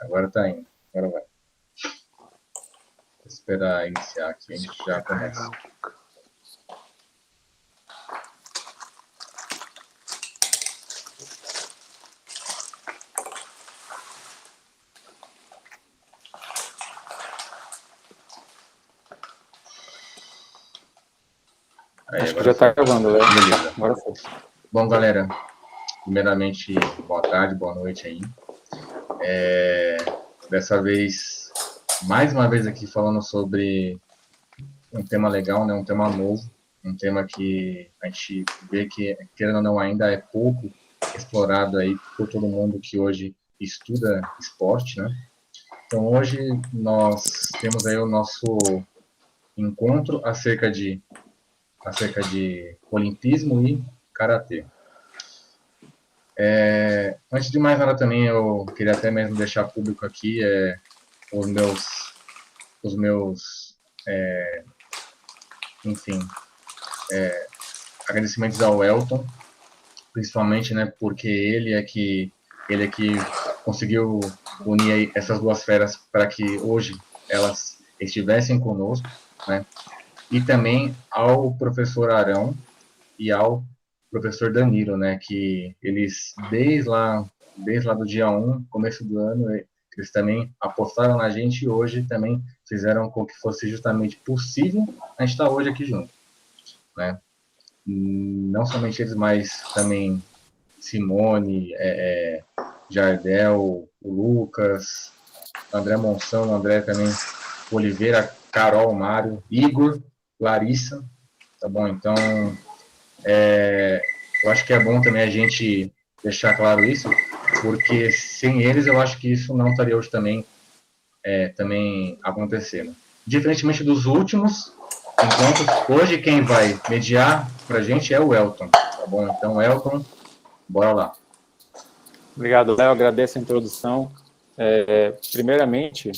Agora tá indo. Agora vai. Vou esperar iniciar aqui, a gente já começa. Aí, Acho que agora já está foi. gravando, Léo. Beleza. Agora foi. Bom, galera, primeiramente, boa tarde, boa noite aí. Dessa vez, mais uma vez aqui falando sobre um tema legal, né? Um tema novo, um tema que a gente vê que, querendo ou não, ainda é pouco explorado aí por todo mundo que hoje estuda esporte, né? Então, hoje nós temos aí o nosso encontro acerca de olimpismo e karatê. Antes de mais nada também, eu queria até mesmo deixar público aqui os meus, enfim, agradecimentos ao Elton, principalmente, né, porque ele é que conseguiu unir aí essas duas feras para que hoje elas estivessem conosco, né? E também ao professor Arão e ao professor Danilo, né, que eles desde lá do dia 1, começo do ano, eles também apostaram na gente e hoje também fizeram com que fosse justamente possível a gente estar hoje aqui junto, né? Não somente eles, mas também Simone, Jardel, o Lucas, André Monção, André também, Oliveira, Carol, Mário, Igor, Larissa, tá bom? Então, eu acho que é bom também a gente deixar claro isso, porque sem eles eu acho que isso não estaria hoje também acontecendo. Diferentemente dos últimos encontros, hoje quem vai mediar para a gente é o Elton, tá bom? Então, Elton, bora lá. Obrigado, Léo. Agradeço a introdução. Primeiramente,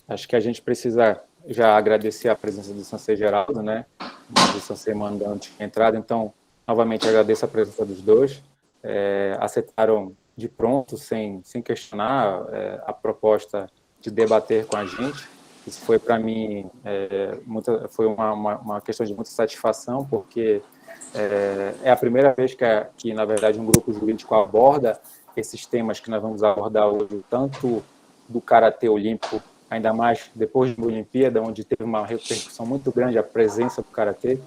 acho que a gente precisa já agradecer a presença do Sensei Geraldo, né? Do Sensei Mandão tinha entrado, então, novamente agradeço a presença dos dois. Aceitaram de pronto, sem questionar, a proposta de debater com a gente. Isso foi, para mim, foi uma questão de muita satisfação, porque é a primeira vez que, na verdade, um grupo jurídico aborda esses temas que nós vamos abordar hoje, tanto do karatê olímpico, ainda mais depois da Olimpíada, onde teve uma repercussão muito grande a presença do karatê,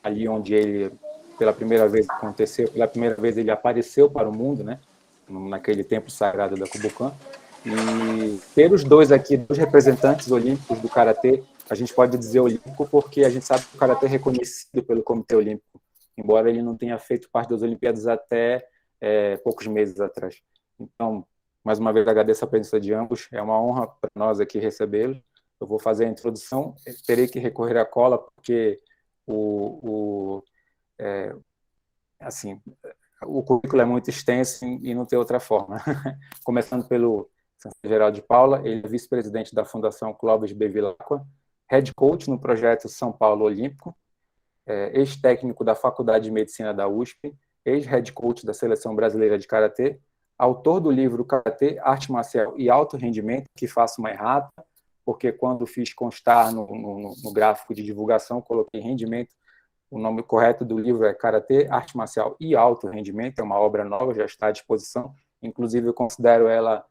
ali onde ele pela primeira vez ele apareceu para o mundo, né, naquele templo sagrado da Kubokan. E ter os dois aqui, dois representantes olímpicos do karatê, a gente pode dizer olímpico porque a gente sabe que o karatê é reconhecido pelo Comitê Olímpico, embora ele não tenha feito parte das Olimpíadas até poucos meses atrás. Então, mais uma vez, agradeço a presença de ambos. É uma honra para nós aqui recebê-los. Eu vou fazer a introdução. Terei que recorrer à cola, porque assim, o currículo é muito extenso e não tem outra forma. Começando pelo Geraldo de Paula, ele é vice-presidente da Fundação Clóvis B. Vilacqua, head coach no projeto São Paulo Olímpico, ex-técnico da Faculdade de Medicina da USP, ex-head coach da Seleção Brasileira de Karatê, autor do livro Karatê, Arte Marcial e Alto Rendimento, que faço uma errata, porque quando fiz constar no gráfico de divulgação, coloquei rendimento. O nome correto do livro é Karatê, Arte Marcial e Alto Rendimento, é uma obra nova, já está à disposição. Inclusive, eu considero ela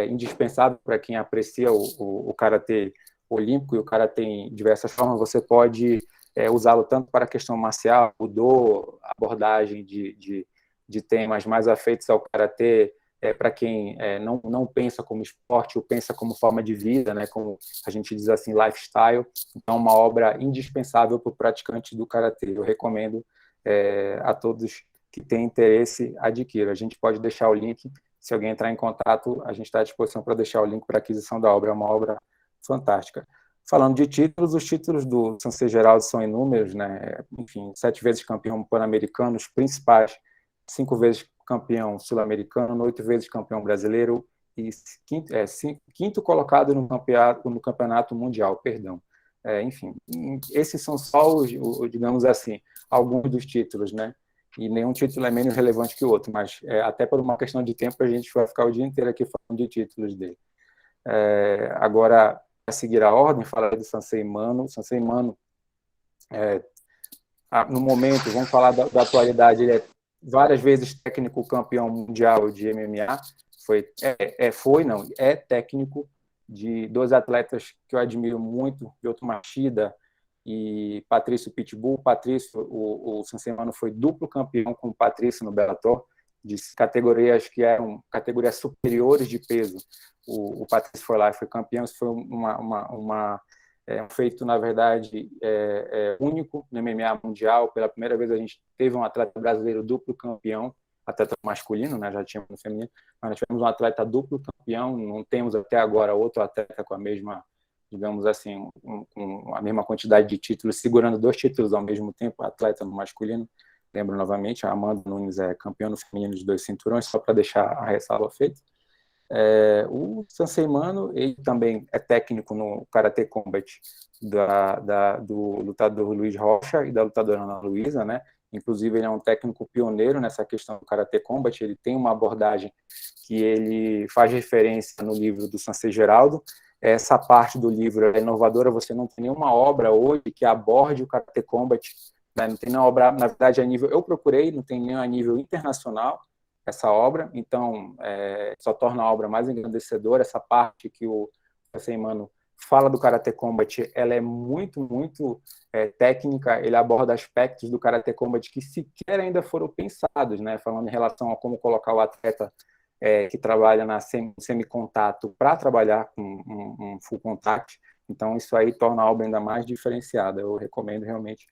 indispensável para quem aprecia o Karatê olímpico, e o Karatê em diversas formas. Você pode usá-lo tanto para a questão marcial, judô, abordagem de temas mais afeitos ao Karatê, para quem não pensa como esporte ou pensa como forma de vida, né, como a gente diz assim, lifestyle. Então, uma obra indispensável para o praticante do Karatê. Eu recomendo a todos que têm interesse, adquirir. A gente pode deixar o link, se alguém entrar em contato, a gente está à disposição para deixar o link para aquisição da obra. É uma obra fantástica. Falando de títulos, os títulos do Sensei Geraldo são inúmeros, né? Enfim, 7 vezes campeão pan-americano, os principais, 5 vezes campeão sul-americano, 8 vezes campeão brasileiro e quinto colocado no campeonato mundial, perdão. Enfim, esses são só digamos assim, alguns dos títulos, né? E nenhum título é menos relevante que o outro, mas até por uma questão de tempo a gente vai ficar o dia inteiro aqui falando de títulos dele. Agora, para seguir a ordem, falar do Sansei Mano. O Sansei Mano, no momento, vamos falar da atualidade, ele é várias vezes técnico campeão mundial de MMA, é técnico de dois atletas que eu admiro muito, Lyoto Machida e Patrício Pitbull. Patrício, o Sansei Mano foi duplo campeão com o Patrício no Bellator, de categorias que eram categorias superiores de peso. O Patrício foi lá e foi campeão. Isso foi um feito, na verdade, único no MMA mundial. Pela primeira vez a gente teve um atleta brasileiro duplo campeão, atleta masculino, né? Já tínhamos no feminino, mas nós tivemos um atleta duplo campeão. Não temos até agora outro atleta com a mesma, digamos assim, com a mesma quantidade de títulos, segurando 2 títulos ao mesmo tempo, atleta no masculino. Lembro novamente, a Amanda Nunes é campeã no feminino de 2 cinturões, só para deixar a ressalva feita. O Sansei Mano, ele também é técnico no Karate Combat do lutador Luiz Rocha e da lutadora Ana Luísa, né? Inclusive, ele é um técnico pioneiro nessa questão do Karate Combat. Ele tem uma abordagem que ele faz referência no livro do Sansei Geraldo. Essa parte do livro é inovadora, você não tem nenhuma obra hoje que aborde o Karate Combat, né? Não tem nenhuma obra, na verdade, eu procurei, não tem nenhum a nível internacional essa obra, então só torna a obra mais engrandecedora. Essa parte que o Sansei Mano fala do Karate Combat, ela é muito, muito técnica. Ele aborda aspectos do Karate Combat que sequer ainda foram pensados, né? Falando em relação a como colocar o atleta que trabalha na semi-contato para trabalhar com um full contact. Então, isso aí torna a obra ainda mais diferenciada. Eu recomendo realmente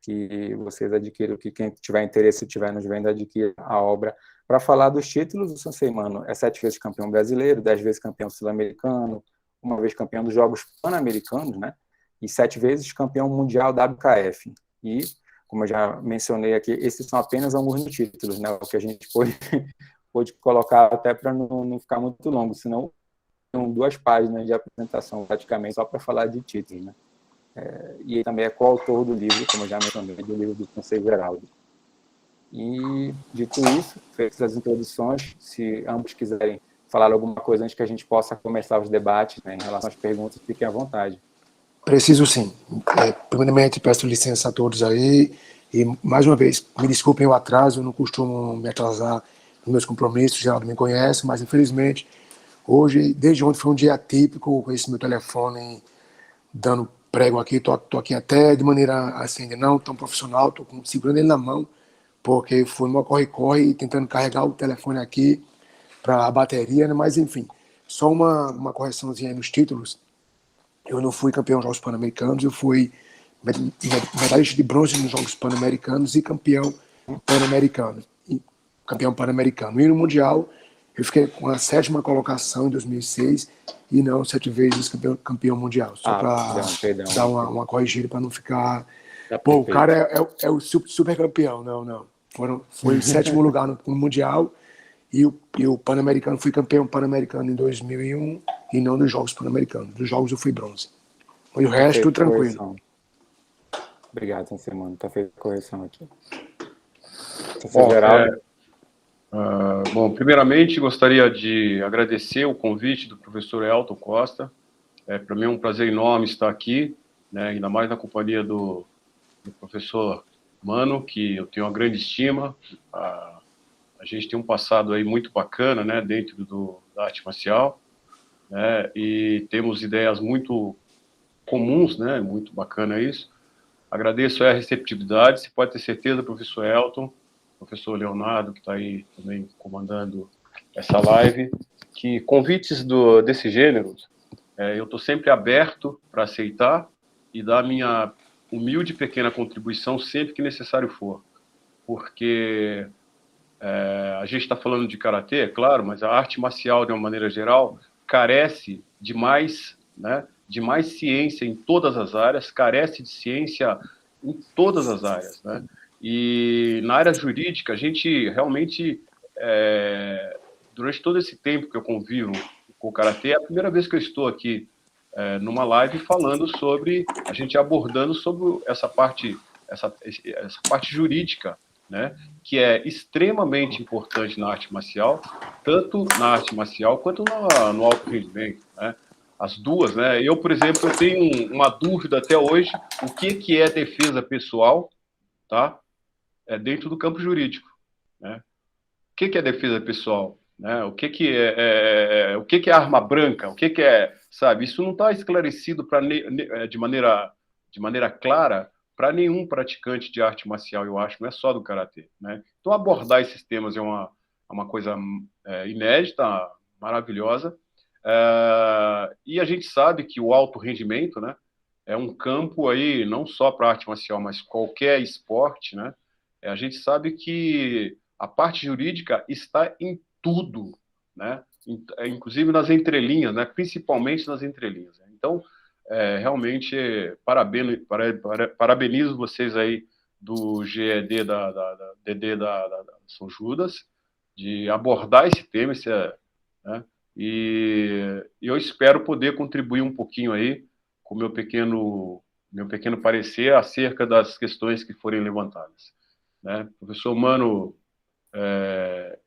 que vocês adquiram, que quem tiver interesse, estiver nos vendo, adquira a obra. Para falar dos títulos, o Sansei Mano é 7 vezes campeão brasileiro, 10 vezes campeão sul-americano, 1 vez campeão dos Jogos Pan-Americanos, né? E 7 vezes campeão mundial da WKF. E, como eu já mencionei aqui, esses são apenas alguns dos títulos, né? O que a gente pôde colocar até para não ficar muito longo, senão são 2 páginas de apresentação, praticamente, só para falar de títulos, né? E ele também é coautor do livro, como eu já mencionei, do livro do Sansei Geraldo. E, dito isso, feitas as introduções, se ambos quiserem falar alguma coisa antes que a gente possa começar os debates, né, em relação às perguntas, fiquem à vontade. Preciso sim. Primeiramente, peço licença a todos aí, e mais uma vez, me desculpem o atraso, eu não costumo me atrasar nos meus compromissos, Geraldo me conhece, mas infelizmente, hoje, desde ontem foi um dia atípico, com esse meu telefone dando prego aqui, tô aqui até de maneira assim, não tão profissional, tô segurando ele na mão, porque foi uma corre-corre, tentando carregar o telefone aqui para a bateria, né? Mas enfim, só uma correçãozinha aí nos títulos. Eu não fui campeão dos Jogos Pan-Americanos, eu fui medalhista de bronze nos Jogos Pan-Americanos e campeão pan-americano. E no Mundial, eu fiquei com a 7ª colocação em 2006 e não 7 vezes campeão mundial. Só para dar uma corrigida para não ficar... Pô, o cara é o super campeão. Não. Foi o 7º lugar no Mundial e o Pan-Americano, fui campeão Pan-Americano em 2001 e não dos Jogos Pan-Americanos. Dos Jogos eu fui bronze. E o resto, tudo tranquilo. Correção. Obrigado, Sansei Mano. Tá feita a correção aqui. Bom, primeiramente gostaria de agradecer o convite do professor Elton Costa. Para mim é um prazer enorme estar aqui, né, ainda mais na companhia do professor Mano, que eu tenho uma grande estima. A gente tem um passado aí muito bacana, né, dentro da arte marcial, né, e temos ideias muito comuns, né, muito bacana isso. Agradeço a receptividade, você pode ter certeza, professor Elton, professor Leonardo, que está aí também comandando essa live, que convites desse gênero, eu estou sempre aberto para aceitar e dar minha humilde pequena contribuição sempre que necessário for, porque a gente está falando de karatê, é claro, mas a arte marcial, de uma maneira geral, carece de mais, né, de mais ciência em todas as áreas, carece de ciência em todas as áreas, né? E na área jurídica, a gente realmente, durante todo esse tempo que eu convivo com o karatê, é a primeira vez que eu estou aqui numa live falando sobre, a gente abordando sobre essa parte jurídica né, que é extremamente importante na arte marcial, tanto na arte marcial quanto no alto rendimento, né? As duas, né? Eu, por exemplo, eu tenho uma dúvida até hoje, o que é defesa pessoal, tá? Dentro do campo jurídico, né? O que é defesa pessoal, né? O que é arma branca? O que é, sabe? Isso não está esclarecido de maneira clara para nenhum praticante de arte marcial, eu acho, não é só do karatê, né? Então abordar esses temas é uma coisa inédita, maravilhosa. E a gente sabe que o alto rendimento, né, é um campo aí não só para arte marcial, mas qualquer esporte, né? A gente sabe que a parte jurídica está em tudo, né? Inclusive nas entrelinhas, né? Principalmente nas entrelinhas. Então, realmente, parabenizo vocês aí do GED da DD da São Judas, de abordar esse tema, né? E eu espero poder contribuir um pouquinho aí com o meu pequeno parecer acerca das questões que forem levantadas, né? O professor Mano é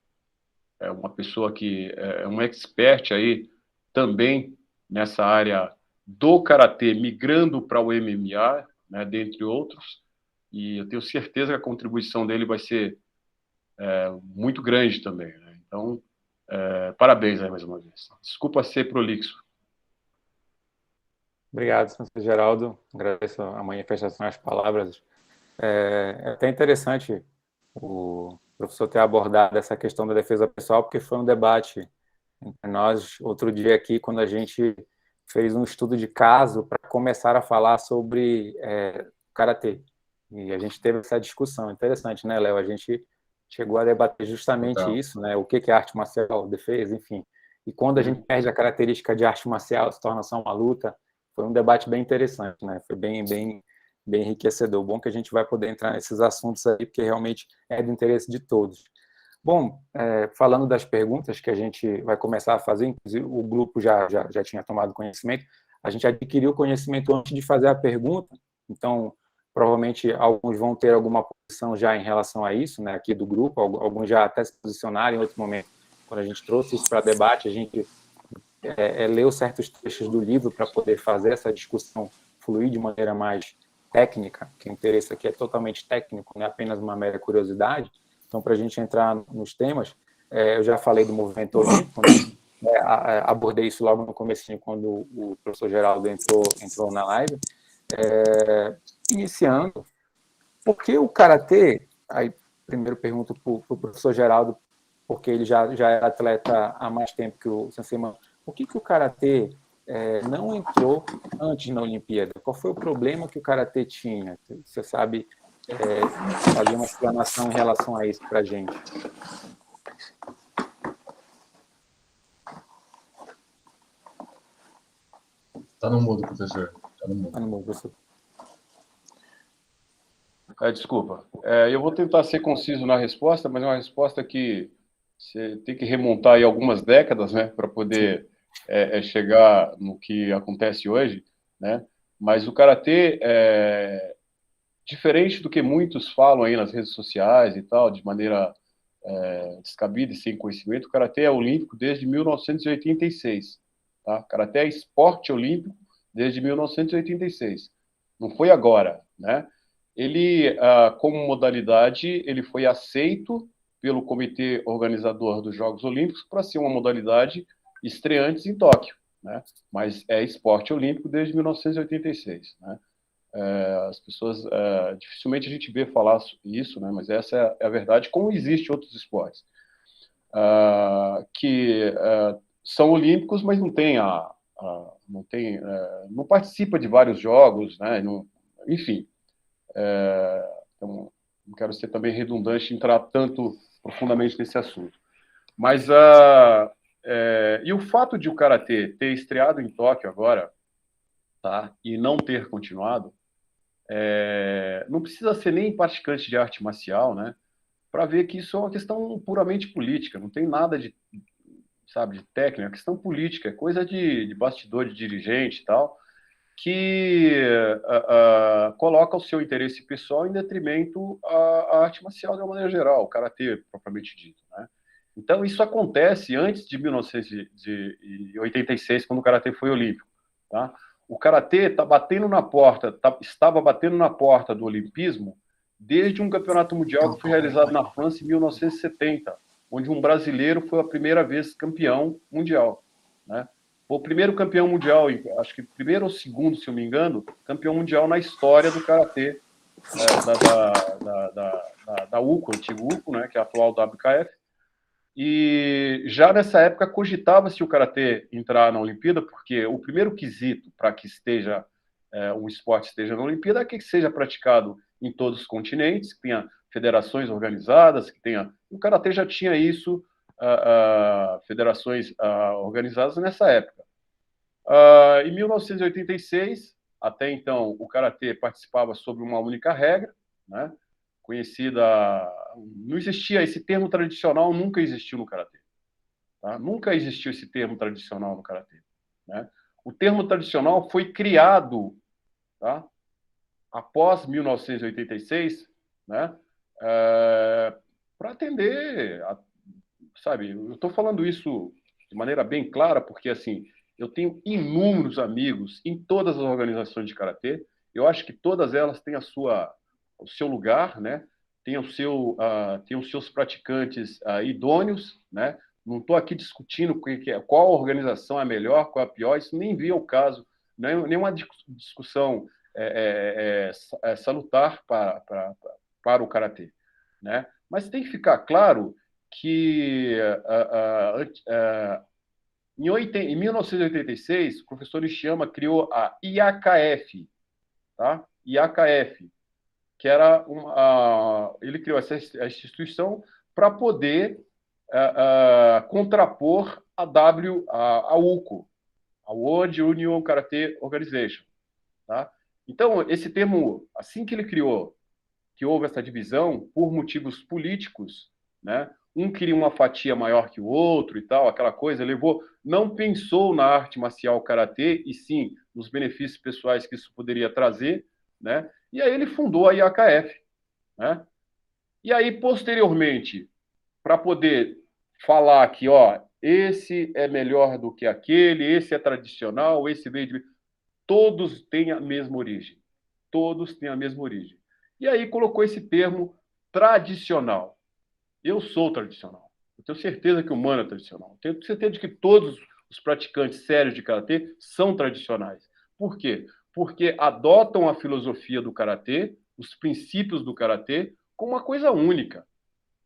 uma pessoa que é um expert aí também nessa área do karatê, migrando para o MMA, né, dentre outros, e eu tenho certeza que a contribuição dele vai ser muito grande também, né? Então, parabéns aí mais uma vez. Desculpa ser prolixo. Obrigado, senhor Geraldo. Agradeço a manifestação e as palavras. É até interessante o professor ter abordado essa questão da defesa pessoal, porque foi um debate entre nós outro dia aqui, quando a gente fez um estudo de caso para começar a falar sobre karatê. E a gente teve essa discussão. Interessante, né, Léo? A gente chegou a debater justamente Total. isso, né? O que é arte marcial, defesa, enfim. E quando a gente perde a característica de arte marcial, se torna só uma luta. Foi um debate bem interessante, né? Foi bem enriquecedor. Bom que a gente vai poder entrar nesses assuntos aí, porque realmente é do interesse de todos. Bom, falando das perguntas que a gente vai começar a fazer, inclusive o grupo já tinha tomado conhecimento, a gente adquiriu conhecimento antes de fazer a pergunta, então provavelmente alguns vão ter alguma posição já em relação a isso, né, aqui do grupo, alguns já até se posicionaram em outro momento. Quando a gente trouxe isso para debate, a gente leu certos trechos do livro para poder fazer essa discussão fluir de maneira mais técnica, que o interesse aqui é totalmente técnico, não é apenas uma mera curiosidade. Então, para a gente entrar nos temas, eu já falei do movimento olímpico, né? Abordei isso logo no comecinho, quando o professor Geraldo entrou na live. Iniciando, por que o Karatê, aí primeiro pergunto para o professor Geraldo, porque ele já é atleta há mais tempo que o Sensei Mano, por que o Karatê não entrou antes na Olimpíada? Qual foi o problema que o Karatê tinha? Você sabe fazer uma explanação em relação a isso para a gente? Tá no mudo, professor. Tá no mudo. Tá no mudo, professor. Desculpa. Eu vou tentar ser conciso na resposta, mas é uma resposta que você tem que remontar aí algumas décadas, né, para poder chegar no que acontece hoje, né? Mas o karatê, diferente do que muitos falam aí nas redes sociais e tal, de maneira descabida e sem conhecimento, o karatê é olímpico desde 1986. Tá? O karatê é esporte olímpico desde 1986. Não foi agora, né? Ele, como modalidade, ele foi aceito pelo comitê organizador dos Jogos Olímpicos para ser uma modalidade estreante em Tóquio, né? Mas é esporte olímpico desde 1986, né? As pessoas, dificilmente a gente vê falar isso, né? Mas essa é a verdade, como existe outros esportes que são olímpicos, mas não participa de vários jogos, né? Enfim, então, não quero ser também redundante em entrar tanto profundamente nesse assunto. Mas e o fato de o Karatê ter estreado em Tóquio agora, tá, e não ter continuado, não precisa ser nem praticante de arte marcial, né, para ver que isso é uma questão puramente política, não tem nada de, sabe, de técnica, é questão política, é coisa de bastidor, de dirigente e tal, que coloca o seu interesse pessoal em detrimento à arte marcial de uma maneira geral, o karatê propriamente dito, né? Então, isso acontece antes de 1986, quando o karatê foi olímpico, tá? O karatê estava batendo na porta do olimpismo desde um campeonato mundial que foi realizado na França em 1970, onde um brasileiro foi a primeira vez campeão mundial, né? Foi o primeiro campeão mundial, acho que primeiro ou segundo, se eu me engano, campeão mundial na história do karatê da UCO, antigo UCO, né, que é a atual WKF. E já nessa época cogitava-se o karatê entrar na Olimpíada, porque o primeiro quesito para que o esporte esteja na Olimpíada é que seja praticado em todos os continentes, que tenha federações organizadas, que tenha... O karatê já tinha isso, federações organizadas nessa época. Em 1986, até então, o karatê participava sob uma única regra, né? Conhecida... Não existia esse termo tradicional, nunca existiu no karatê. Tá? Nunca existiu esse termo tradicional no karatê, né? O termo tradicional foi criado, tá, após 1986, né, para atender, sabe? Eu estou falando isso de maneira bem clara, porque assim, eu tenho inúmeros amigos em todas as organizações de karatê. Eu acho que todas elas têm o seu lugar, né? Tem os seus praticantes idôneos, né? Não estou aqui discutindo qual organização é melhor, qual é a pior, isso nem vem ao caso, nenhuma discussão salutar para o karatê, né? Mas tem que ficar claro que em 1986 o professor Nishiyama criou a IAKF, tá? IAKF, que era ele criou essa instituição para poder contrapor a UCO, a World Union Karate Organization, tá? Então, esse termo, assim que ele criou, que houve essa divisão por motivos políticos, né? Um queria uma fatia maior que o outro e tal, aquela coisa, não pensou na arte marcial karatê, e sim nos benefícios pessoais que isso poderia trazer, né? E aí ele fundou a IAKF, né? E aí, posteriormente, para poder falar que, ó, esse é melhor do que aquele, esse é tradicional, esse veio de... Todos têm a mesma origem. Todos têm a mesma origem. E aí colocou esse termo tradicional. Eu sou tradicional. Eu tenho certeza que o Mano é tradicional. Eu tenho certeza de que todos os praticantes sérios de karatê são tradicionais. Por quê? Porque adotam a filosofia do karatê, os princípios do karatê, como uma coisa única.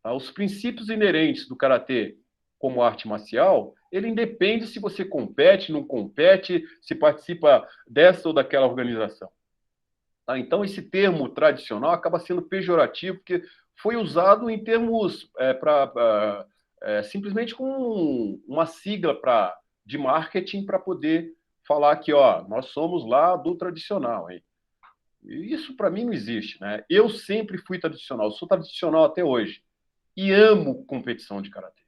Tá? Os princípios inerentes do karatê como arte marcial, ele independe se você compete, não compete, se participa dessa ou daquela organização. Tá? Então, esse termo tradicional acaba sendo pejorativo, porque foi usado em termos simplesmente com uma sigla de marketing para poder falar que, ó, nós somos lá do tradicional, hein? E isso para mim não existe, né? Eu sempre fui tradicional, sou tradicional até hoje e amo competição de karatê.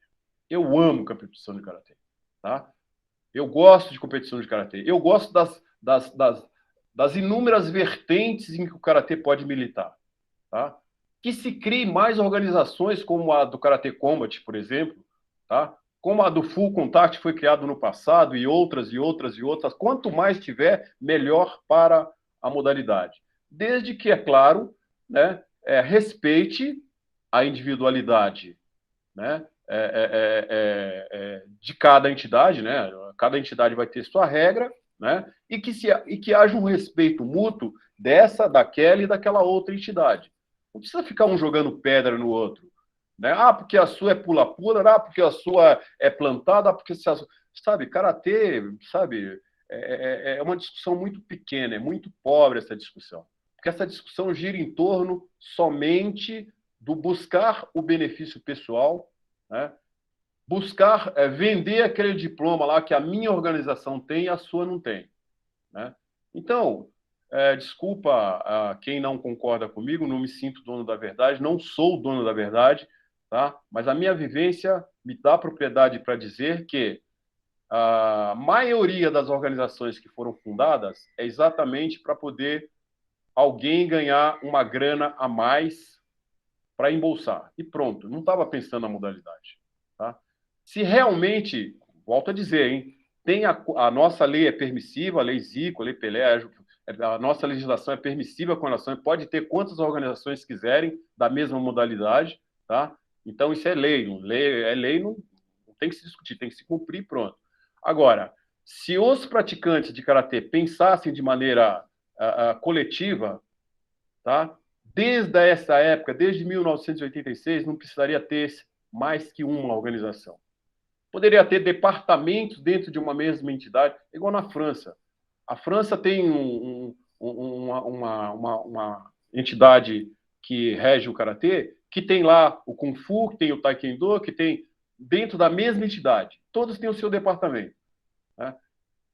Eu amo competição de karatê, tá? Eu gosto de competição de karatê. Eu gosto das inúmeras vertentes em que o karatê pode militar, tá? Que se crie mais organizações como a do Karate Combat, por exemplo, tá? Como a do Full Contact foi criado no passado e outras e outras e outras. Quanto mais tiver, melhor para a modalidade. Desde que, é claro, né, respeite a individualidade, né, de cada entidade, né? Cada entidade vai ter sua regra, né? E que haja um respeito mútuo daquela e daquela outra entidade. Não precisa ficar um jogando pedra no outro, né? Ah, porque a sua é pula-pula, ah, porque a sua é plantada, ah, porque se a... sabe, karatê, sabe, é uma discussão muito pequena, é muito pobre essa discussão, porque essa discussão gira em torno somente do buscar o benefício pessoal, né? Buscar vender aquele diploma lá que a minha organização tem e a sua não tem, né? Então, desculpa quem não concorda comigo, não me sinto dono da verdade, não sou o dono da verdade, tá? Mas a minha vivência me dá propriedade para dizer que a maioria das organizações que foram fundadas é exatamente para poder alguém ganhar uma grana a mais para embolsar. E pronto, não estava pensando na modalidade. Tá? Se realmente, volto a dizer, hein, tem a nossa lei é permissiva, a lei Zico, a lei Pelé, a nossa legislação é permissiva com relação, pode ter quantas organizações quiserem da mesma modalidade, tá? Então isso é lei, não tem que se discutir, tem que se cumprir, pronto. Agora, se os praticantes de karatê pensassem de maneira coletiva, tá? Desde essa época, desde 1986, não precisaria ter mais que uma organização. Poderia ter departamentos dentro de uma mesma entidade, igual na França. A França tem uma entidade que rege o karatê, que tem lá o Kung Fu, que tem o Taekwondo, que tem dentro da mesma entidade. Todos têm o seu departamento. Né?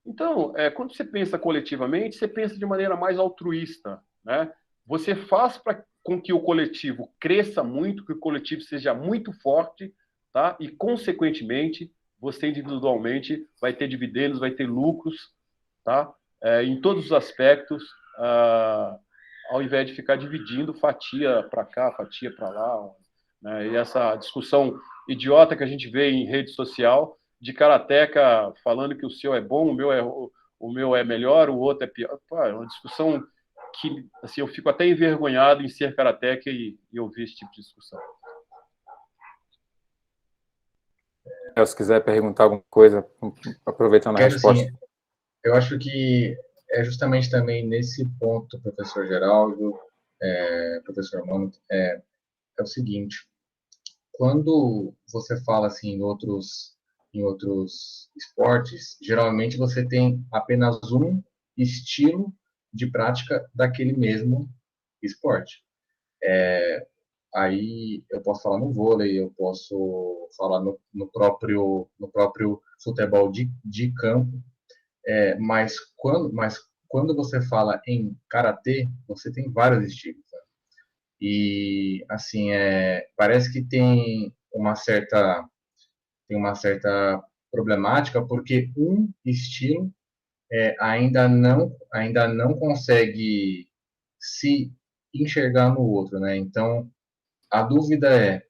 Então, quando você pensa coletivamente, você pensa de maneira mais altruísta. Né? Você faz com que o coletivo cresça muito, que o coletivo seja muito forte, tá? E, consequentemente, você individualmente vai ter dividendos, vai ter lucros, tá? Em todos os aspectos, ao invés de ficar dividindo fatia para cá, fatia para lá. Né? E essa discussão idiota que a gente vê em rede social, de karateca falando que o seu é bom, o meu é melhor, o outro é pior. Pô, é uma discussão que assim, eu fico até envergonhado em ser karateca e ouvir esse tipo de discussão. Se quiser perguntar alguma coisa, aproveitando a resposta. Assim, eu acho que é justamente também nesse ponto, professor Geraldo, professor Mano, é o seguinte, quando você fala assim em outros esportes, geralmente você tem apenas um estilo de prática daquele mesmo esporte. Aí eu posso falar no vôlei, eu posso falar no próprio futebol de campo, mas quando você fala em karatê, você tem vários estilos. Né? E assim, parece que tem uma certa problemática porque um estilo ainda não consegue se enxergar no outro, né? Então a dúvida é,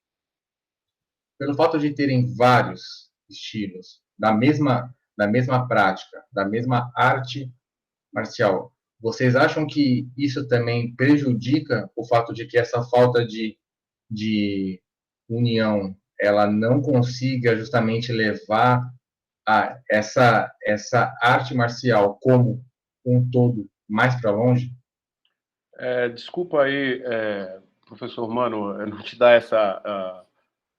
pelo fato de terem vários estilos da mesma prática, da mesma arte marcial, vocês acham que isso também prejudica o fato de que essa falta de união ela não consiga justamente levar essa arte marcial como um todo mais para longe? Desculpa aí, professor Mano, eu não te dar essa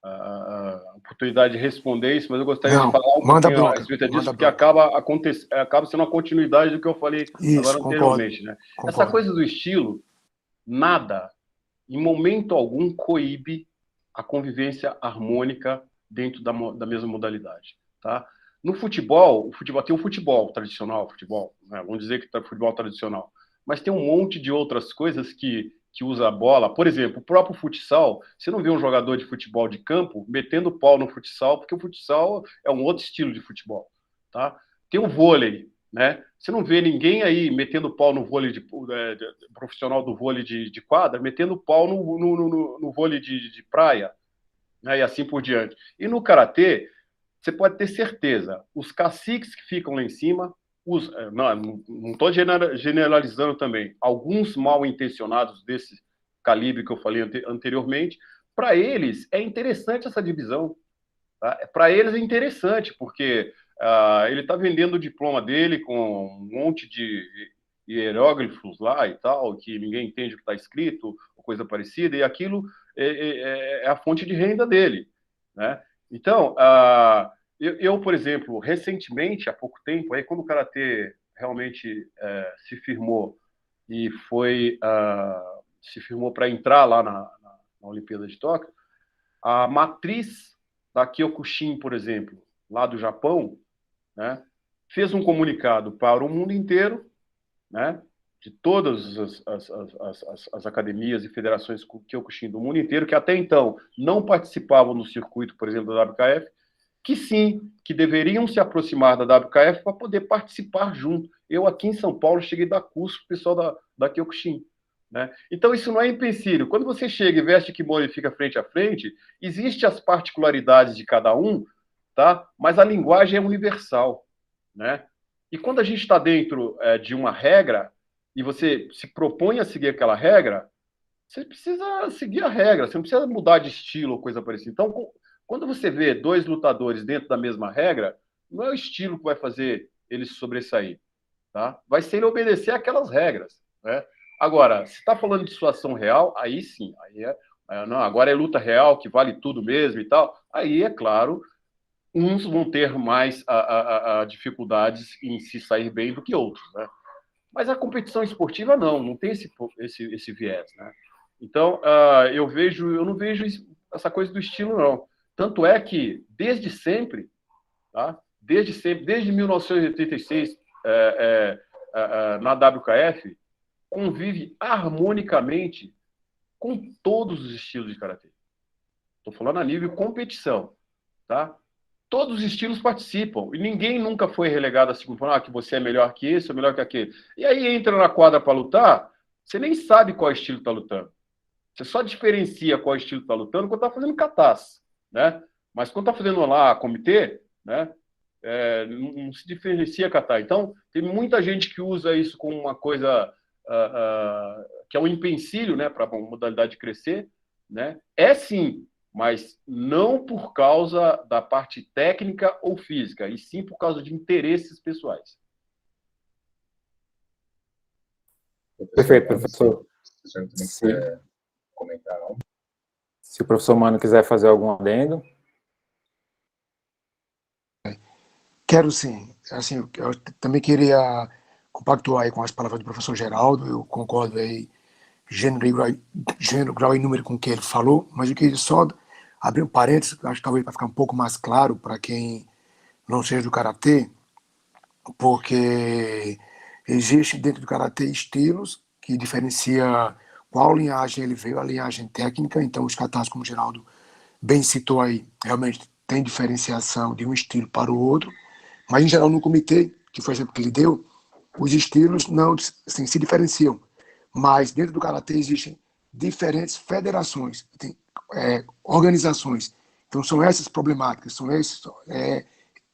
a oportunidade de responder isso, mas eu gostaria de falar um pouquinho a respeito disso, porque acaba sendo uma continuidade do que eu falei agora anteriormente. Né? Essa coisa do estilo, nada, em momento algum, coíbe a convivência harmônica dentro da mesma modalidade. Tá? No futebol, tem o futebol tradicional, né? Vamos dizer que é futebol tradicional, mas tem um monte de outras coisas que usa a bola. Por exemplo, o próprio futsal, você não vê um jogador de futebol de campo metendo pau no futsal, porque o futsal é um outro estilo de futebol. Tá? Tem o vôlei, né? Você não vê ninguém aí metendo pau no vôlei profissional do vôlei de quadra, metendo pau no vôlei de praia, né? E assim por diante. E no karatê, você pode ter certeza, os caciques que ficam lá em cima, não estou generalizando também, alguns mal intencionados desse calibre que eu falei anteriormente, para eles é interessante essa divisão. Tá? Para eles é interessante, porque ele está vendendo o diploma dele com um monte de hieróglifos lá e tal, que ninguém entende o que está escrito, ou coisa parecida, e aquilo é a fonte de renda dele. Né? Então, eu, por exemplo, recentemente, há pouco tempo, aí quando o Karatê realmente se firmou e se firmou para entrar lá na Olimpíada de Tóquio, a matriz da Kyokushin, por exemplo, lá do Japão, né, fez um comunicado para o mundo inteiro, né, de todas as academias e federações Kyokushin do mundo inteiro, que até então não participavam do circuito, por exemplo, da WKF, que sim, que deveriam se aproximar da WKF para poder participar junto. Eu, aqui em São Paulo, cheguei a dar curso para o pessoal da Kyokushin. Né? Então, isso não é empecilho. Quando você chega e veste kimono e fica frente a frente, existem as particularidades de cada um, tá? Mas a linguagem é universal. Né? E quando a gente está dentro de uma regra, e você se propõe a seguir aquela regra, você precisa seguir a regra, você não precisa mudar de estilo ou coisa parecida. Então, quando você vê dois lutadores dentro da mesma regra, não é o estilo que vai fazer eles sobressair. Tá? Vai ser ele obedecer aquelas regras. Né? Agora, se está falando de situação real, aí sim. Não, agora é luta real, que vale tudo mesmo e tal. Aí, é claro, uns vão ter mais dificuldades em se sair bem do que outros. Né? Mas a competição esportiva não tem esse viés. Né? Então, eu não vejo essa coisa do estilo, não. Tanto é que, desde sempre, tá? Desde 1986, na WKF, convive harmonicamente com todos os estilos de karatê. Estou falando a nível competição. Tá? Todos os estilos participam. E ninguém nunca foi relegado assim, que você é melhor que esse ou melhor que aquele. E aí entra na quadra para lutar, você nem sabe qual estilo está lutando. Você só diferencia qual estilo está lutando quando está fazendo kata's, né? Mas quando está fazendo lá comitê, né? Não se diferencia kata. Então, tem muita gente que usa isso como uma coisa que é um empecilho, né, para a modalidade de crescer, né? É sim, mas não por causa da parte técnica ou física, e sim por causa de interesses pessoais. Perfeito, professor. Se o senhor também quiser comentar, não? Se o professor Mano quiser fazer algum adendo. Quero sim. Assim, eu também queria compactuar aí com as palavras do professor Geraldo. Eu concordo aí, gênero, grau e número com o que ele falou, mas eu queria só abrir um parênteses, acho que talvez para ficar um pouco mais claro para quem não seja do karatê, porque existe dentro do karatê estilos que diferencia qual linhagem ele veio, a linhagem técnica. Então, os katas, como o Geraldo bem citou aí, realmente tem diferenciação de um estilo para o outro, mas em geral no comitê, que foi o exemplo que ele deu, os estilos não assim, se diferenciam, mas dentro do karatê existem diferentes federações, tem, organizações. Então são essas problemáticas, são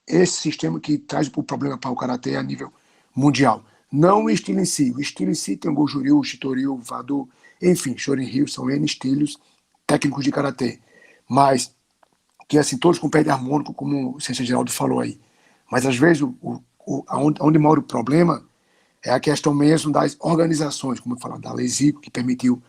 esse sistema que traz o problema para o karatê a nível mundial. Não o estilo em si. O estilo em si tem o Goju-Ryu, o Shitoryu, o Wado, enfim, Shorin-Ryu, são N estilos técnicos de karatê. Mas que assim, todos com pé de harmônico, como o Ciência Geraldo falou aí. Mas às vezes onde mora o problema é a questão mesmo das organizações, como eu falei, da Lesico, que permitiu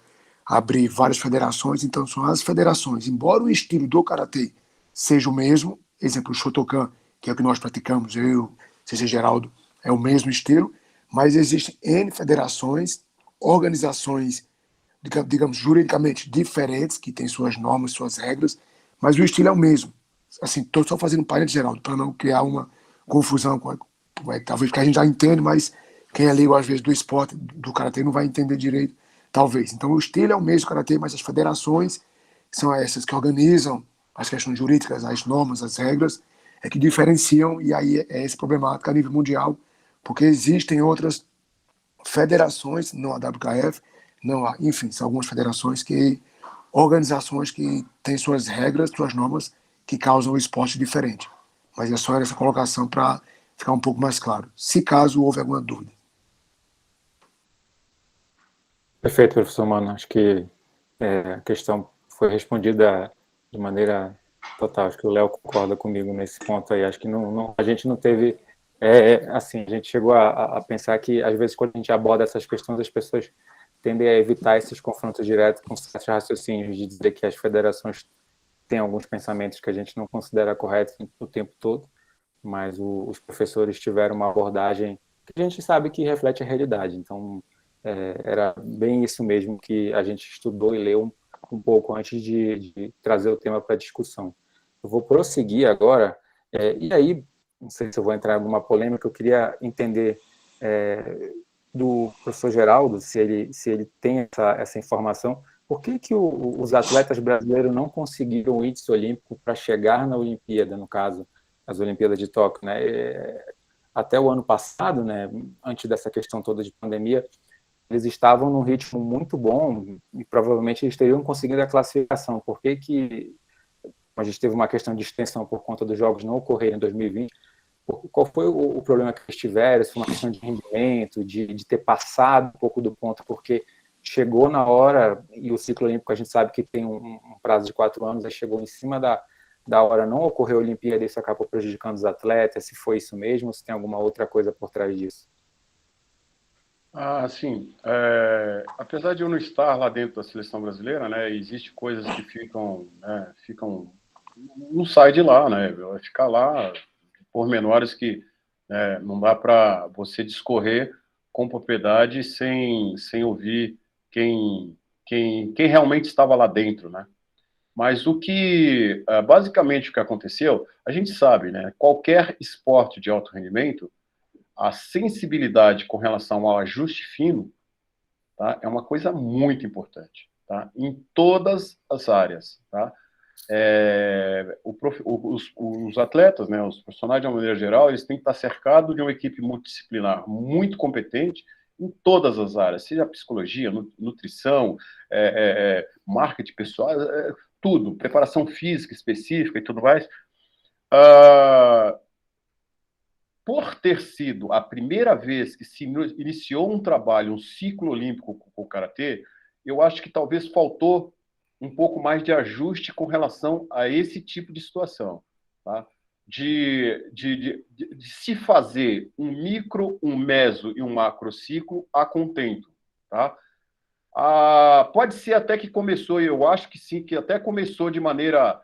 abrir várias federações. Então são as federações, embora o estilo do karatê seja o mesmo, exemplo, o Shotokan, que é o que nós praticamos, eu, Ciência Geraldo, é o mesmo estilo, mas existem N federações, organizações, digamos, juridicamente diferentes, que têm suas normas, suas regras, mas o estilo é o mesmo. Assim, estou só fazendo um parênteses, Geraldo, para não criar uma confusão, talvez que a gente já entende, mas quem é leigo, às vezes, do esporte, do karatê, não vai entender direito, talvez. Então, o estilo é o mesmo do karatê, mas as federações são essas que organizam as questões jurídicas, as normas, as regras, é que diferenciam, e aí é esse problemático a nível mundial, porque existem outras federações, não a WKF, não há, enfim, são algumas federações organizações que têm suas regras, suas normas, que causam um esporte diferente. Mas é só essa colocação para ficar um pouco mais claro, se caso houve alguma dúvida. Perfeito, professor Mano. Acho que a questão foi respondida de maneira total. Acho que o Léo concorda comigo nesse ponto aí. Acho que a gente não teve... assim, a gente chegou a pensar que, às vezes, quando a gente aborda essas questões, as pessoas tendem a evitar esses confrontos diretos com certos raciocínios, de dizer que as federações têm alguns pensamentos que a gente não considera corretos o tempo todo, mas os professores tiveram uma abordagem que a gente sabe que reflete a realidade. Então, era bem isso mesmo que a gente estudou e leu um pouco antes de trazer o tema para discussão. Eu vou prosseguir agora, e aí, não sei se eu vou entrar em alguma polêmica, eu queria entender do professor Geraldo, se ele tem essa informação, por que os atletas brasileiros não conseguiram o índice olímpico para chegar na Olimpíada, no caso? as Olimpíadas de Tóquio, né? Até o ano passado, né, antes dessa questão toda de pandemia, eles estavam num ritmo muito bom e provavelmente eles teriam conseguido a classificação. Por que que a gente teve uma questão de extensão por conta dos jogos não ocorrerem em 2020? Qual foi o problema que eles tiveram? Se foi uma questão de rendimento, de ter passado um pouco do ponto, porque chegou na hora, e o ciclo olímpico a gente sabe que tem um prazo de 4 anos, aí chegou em cima da hora, não ocorreu a Olimpíada, isso acabou prejudicando os atletas, se foi isso mesmo, ou se tem alguma outra coisa por trás disso? Sim. Apesar de eu não estar lá dentro da seleção brasileira, né, existe coisas que ficam, não sai de lá, né, vai ficar lá, pormenores que não dá para você discorrer com propriedade sem ouvir quem realmente estava lá dentro, né? Mas basicamente o que aconteceu, a gente sabe, né? Qualquer esporte de alto rendimento, a sensibilidade com relação ao ajuste fino, tá, é uma coisa muito importante, tá? Em todas as áreas, tá? Os atletas, né, os profissionais de uma maneira geral, eles têm que estar cercados de uma equipe multidisciplinar muito competente em todas as áreas, seja psicologia, nutrição, marketing pessoal, tudo, preparação física específica e tudo mais. Por ter sido a primeira vez que se iniciou um trabalho, um ciclo olímpico com o Karatê, eu acho que talvez faltou um pouco mais de ajuste com relação a esse tipo de situação. Tá? De se fazer um micro, um meso e um macro ciclo a contento. Tá? Pode ser até que começou, e eu acho que sim, que até começou de maneira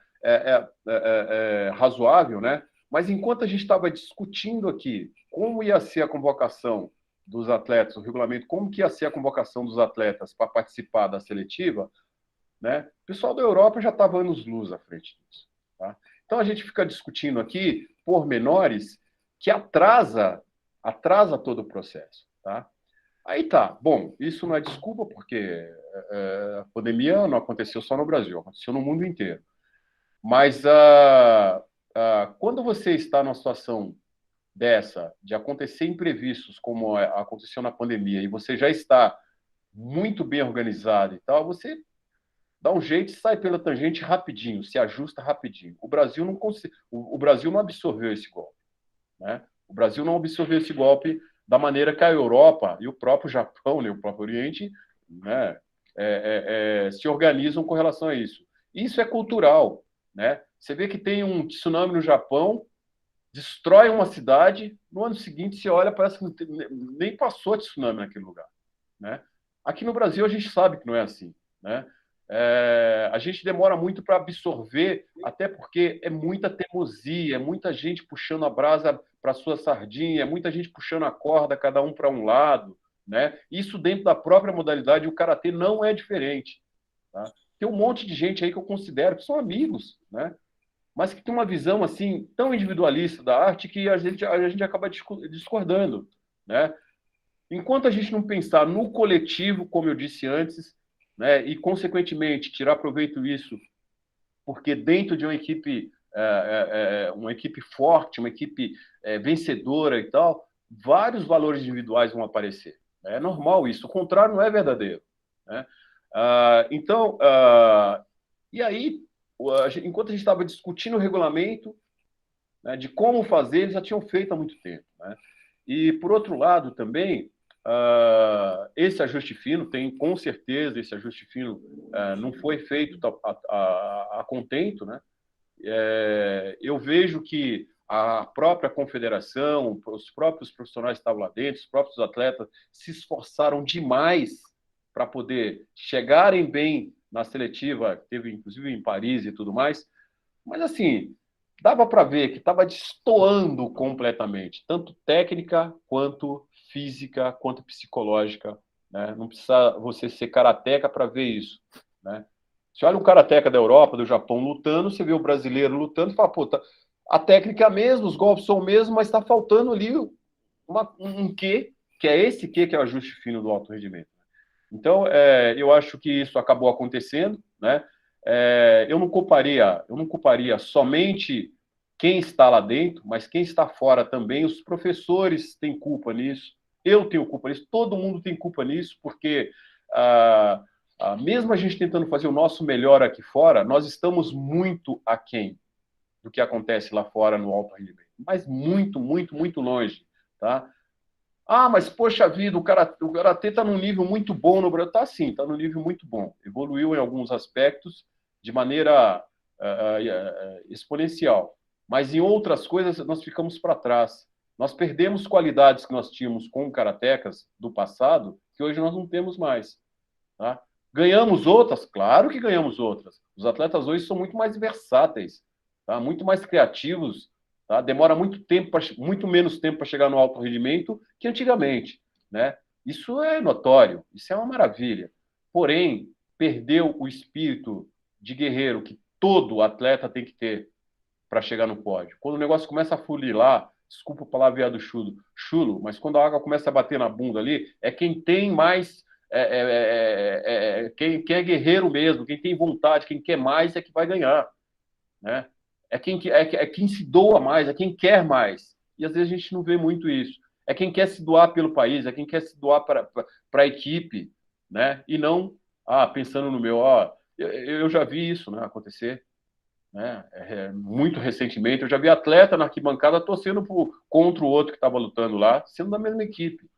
razoável, né? Mas enquanto a gente estava discutindo aqui como ia ser a convocação dos atletas, o regulamento, como que ia ser a convocação dos atletas para participar da seletiva, né? O pessoal da Europa já estava anos-luz à frente disso. Tá? Então a gente fica discutindo aqui pormenores que atrasa todo o processo. Tá? Aí tá, bom, isso não é desculpa, porque a pandemia não aconteceu só no Brasil, aconteceu no mundo inteiro. Mas quando você está numa situação dessa, de acontecer imprevistos, como aconteceu na pandemia, e você já está muito bem organizado e tal, você dá um jeito e sai pela tangente rapidinho, se ajusta rapidinho. O Brasil o Brasil não absorveu esse golpe. Né? O Brasil não absorveu esse golpe da maneira que a Europa e o próprio Japão, né, o próprio Oriente, né, se organizam com relação a isso. Isso é cultural. Né? Você vê que tem um tsunami no Japão, destrói uma cidade, no ano seguinte você olha, parece que nem passou tsunami naquele lugar. Né? Aqui no Brasil a gente sabe que não é assim. Né? A gente demora muito para absorver, até porque é muita teimosia, é muita gente puxando a brasa para sua sardinha, é muita gente puxando a corda, cada um para um lado. Né? Isso dentro da própria modalidade, o Karatê não é diferente. Tá? Tem um monte de gente aí que eu considero que são amigos, né? Mas que tem uma visão assim tão individualista da arte que a gente acaba discordando. Né? Enquanto a gente não pensar no coletivo, como eu disse antes, né, e, consequentemente, tirar proveito disso, porque dentro de uma equipe forte, uma equipe vencedora e tal, vários valores individuais vão aparecer. É normal isso, o contrário não é verdadeiro. Né? E aí, enquanto a gente estava discutindo o regulamento, né, de como fazer, eles já tinham feito há muito tempo. Né? E, por outro lado, também, esse ajuste fino com certeza, esse ajuste fino não foi feito a contento, né? Eu vejo que a própria confederação, os próprios profissionais que estavam lá dentro, os próprios atletas se esforçaram demais para poder chegarem bem na seletiva, teve inclusive em Paris e tudo mais, mas assim, dava para ver que estava destoando completamente, tanto técnica quanto física, quanto psicológica. Né? Não precisa você ser karateca para ver isso. Né? Você olha um karateca da Europa, do Japão lutando, você vê o brasileiro lutando e fala, pô, a técnica é a mesma, os golpes são o mesmo, mas está faltando ali um quê, que é esse quê que é o ajuste fino do alto rendimento. Então, eu acho que isso acabou acontecendo, né? Eu não culparia somente quem está lá dentro, mas quem está fora também, os professores têm culpa nisso, eu tenho culpa nisso, todo mundo tem culpa nisso, porque mesmo a gente tentando fazer o nosso melhor aqui fora, nós estamos muito aquém do que acontece lá fora no alto rendimento, mas muito, muito, muito longe, tá? Mas poxa vida, o karatê está num nível muito bom no Brasil. Está sim, está num nível muito bom. Evoluiu em alguns aspectos de maneira exponencial. Mas em outras coisas nós ficamos para trás. Nós perdemos qualidades que nós tínhamos com karatecas do passado, que hoje nós não temos mais. Tá? Ganhamos outras? Claro que ganhamos outras. Os atletas hoje são muito mais versáteis, tá? Muito mais criativos. Tá? Demora muito menos tempo para chegar no alto rendimento que antigamente. Né? Isso é notório, isso é uma maravilha. Porém, perdeu o espírito de guerreiro que todo atleta tem que ter para chegar no pódio. Quando o negócio começa a funilar, desculpa o palavreado chulo, mas quando a água começa a bater na bunda ali, é quem tem mais, quem é guerreiro mesmo, quem tem vontade, quem quer mais é que vai ganhar. Né? É quem se doa mais, é quem quer mais. E às vezes a gente não vê muito isso. É quem quer se doar pelo país, é quem quer se doar para a equipe, né? E não pensando no meu. Eu já vi isso, né, acontecer. Né? Muito recentemente, eu já vi atleta na arquibancada torcendo contra o outro que estava lutando lá, sendo da mesma equipe.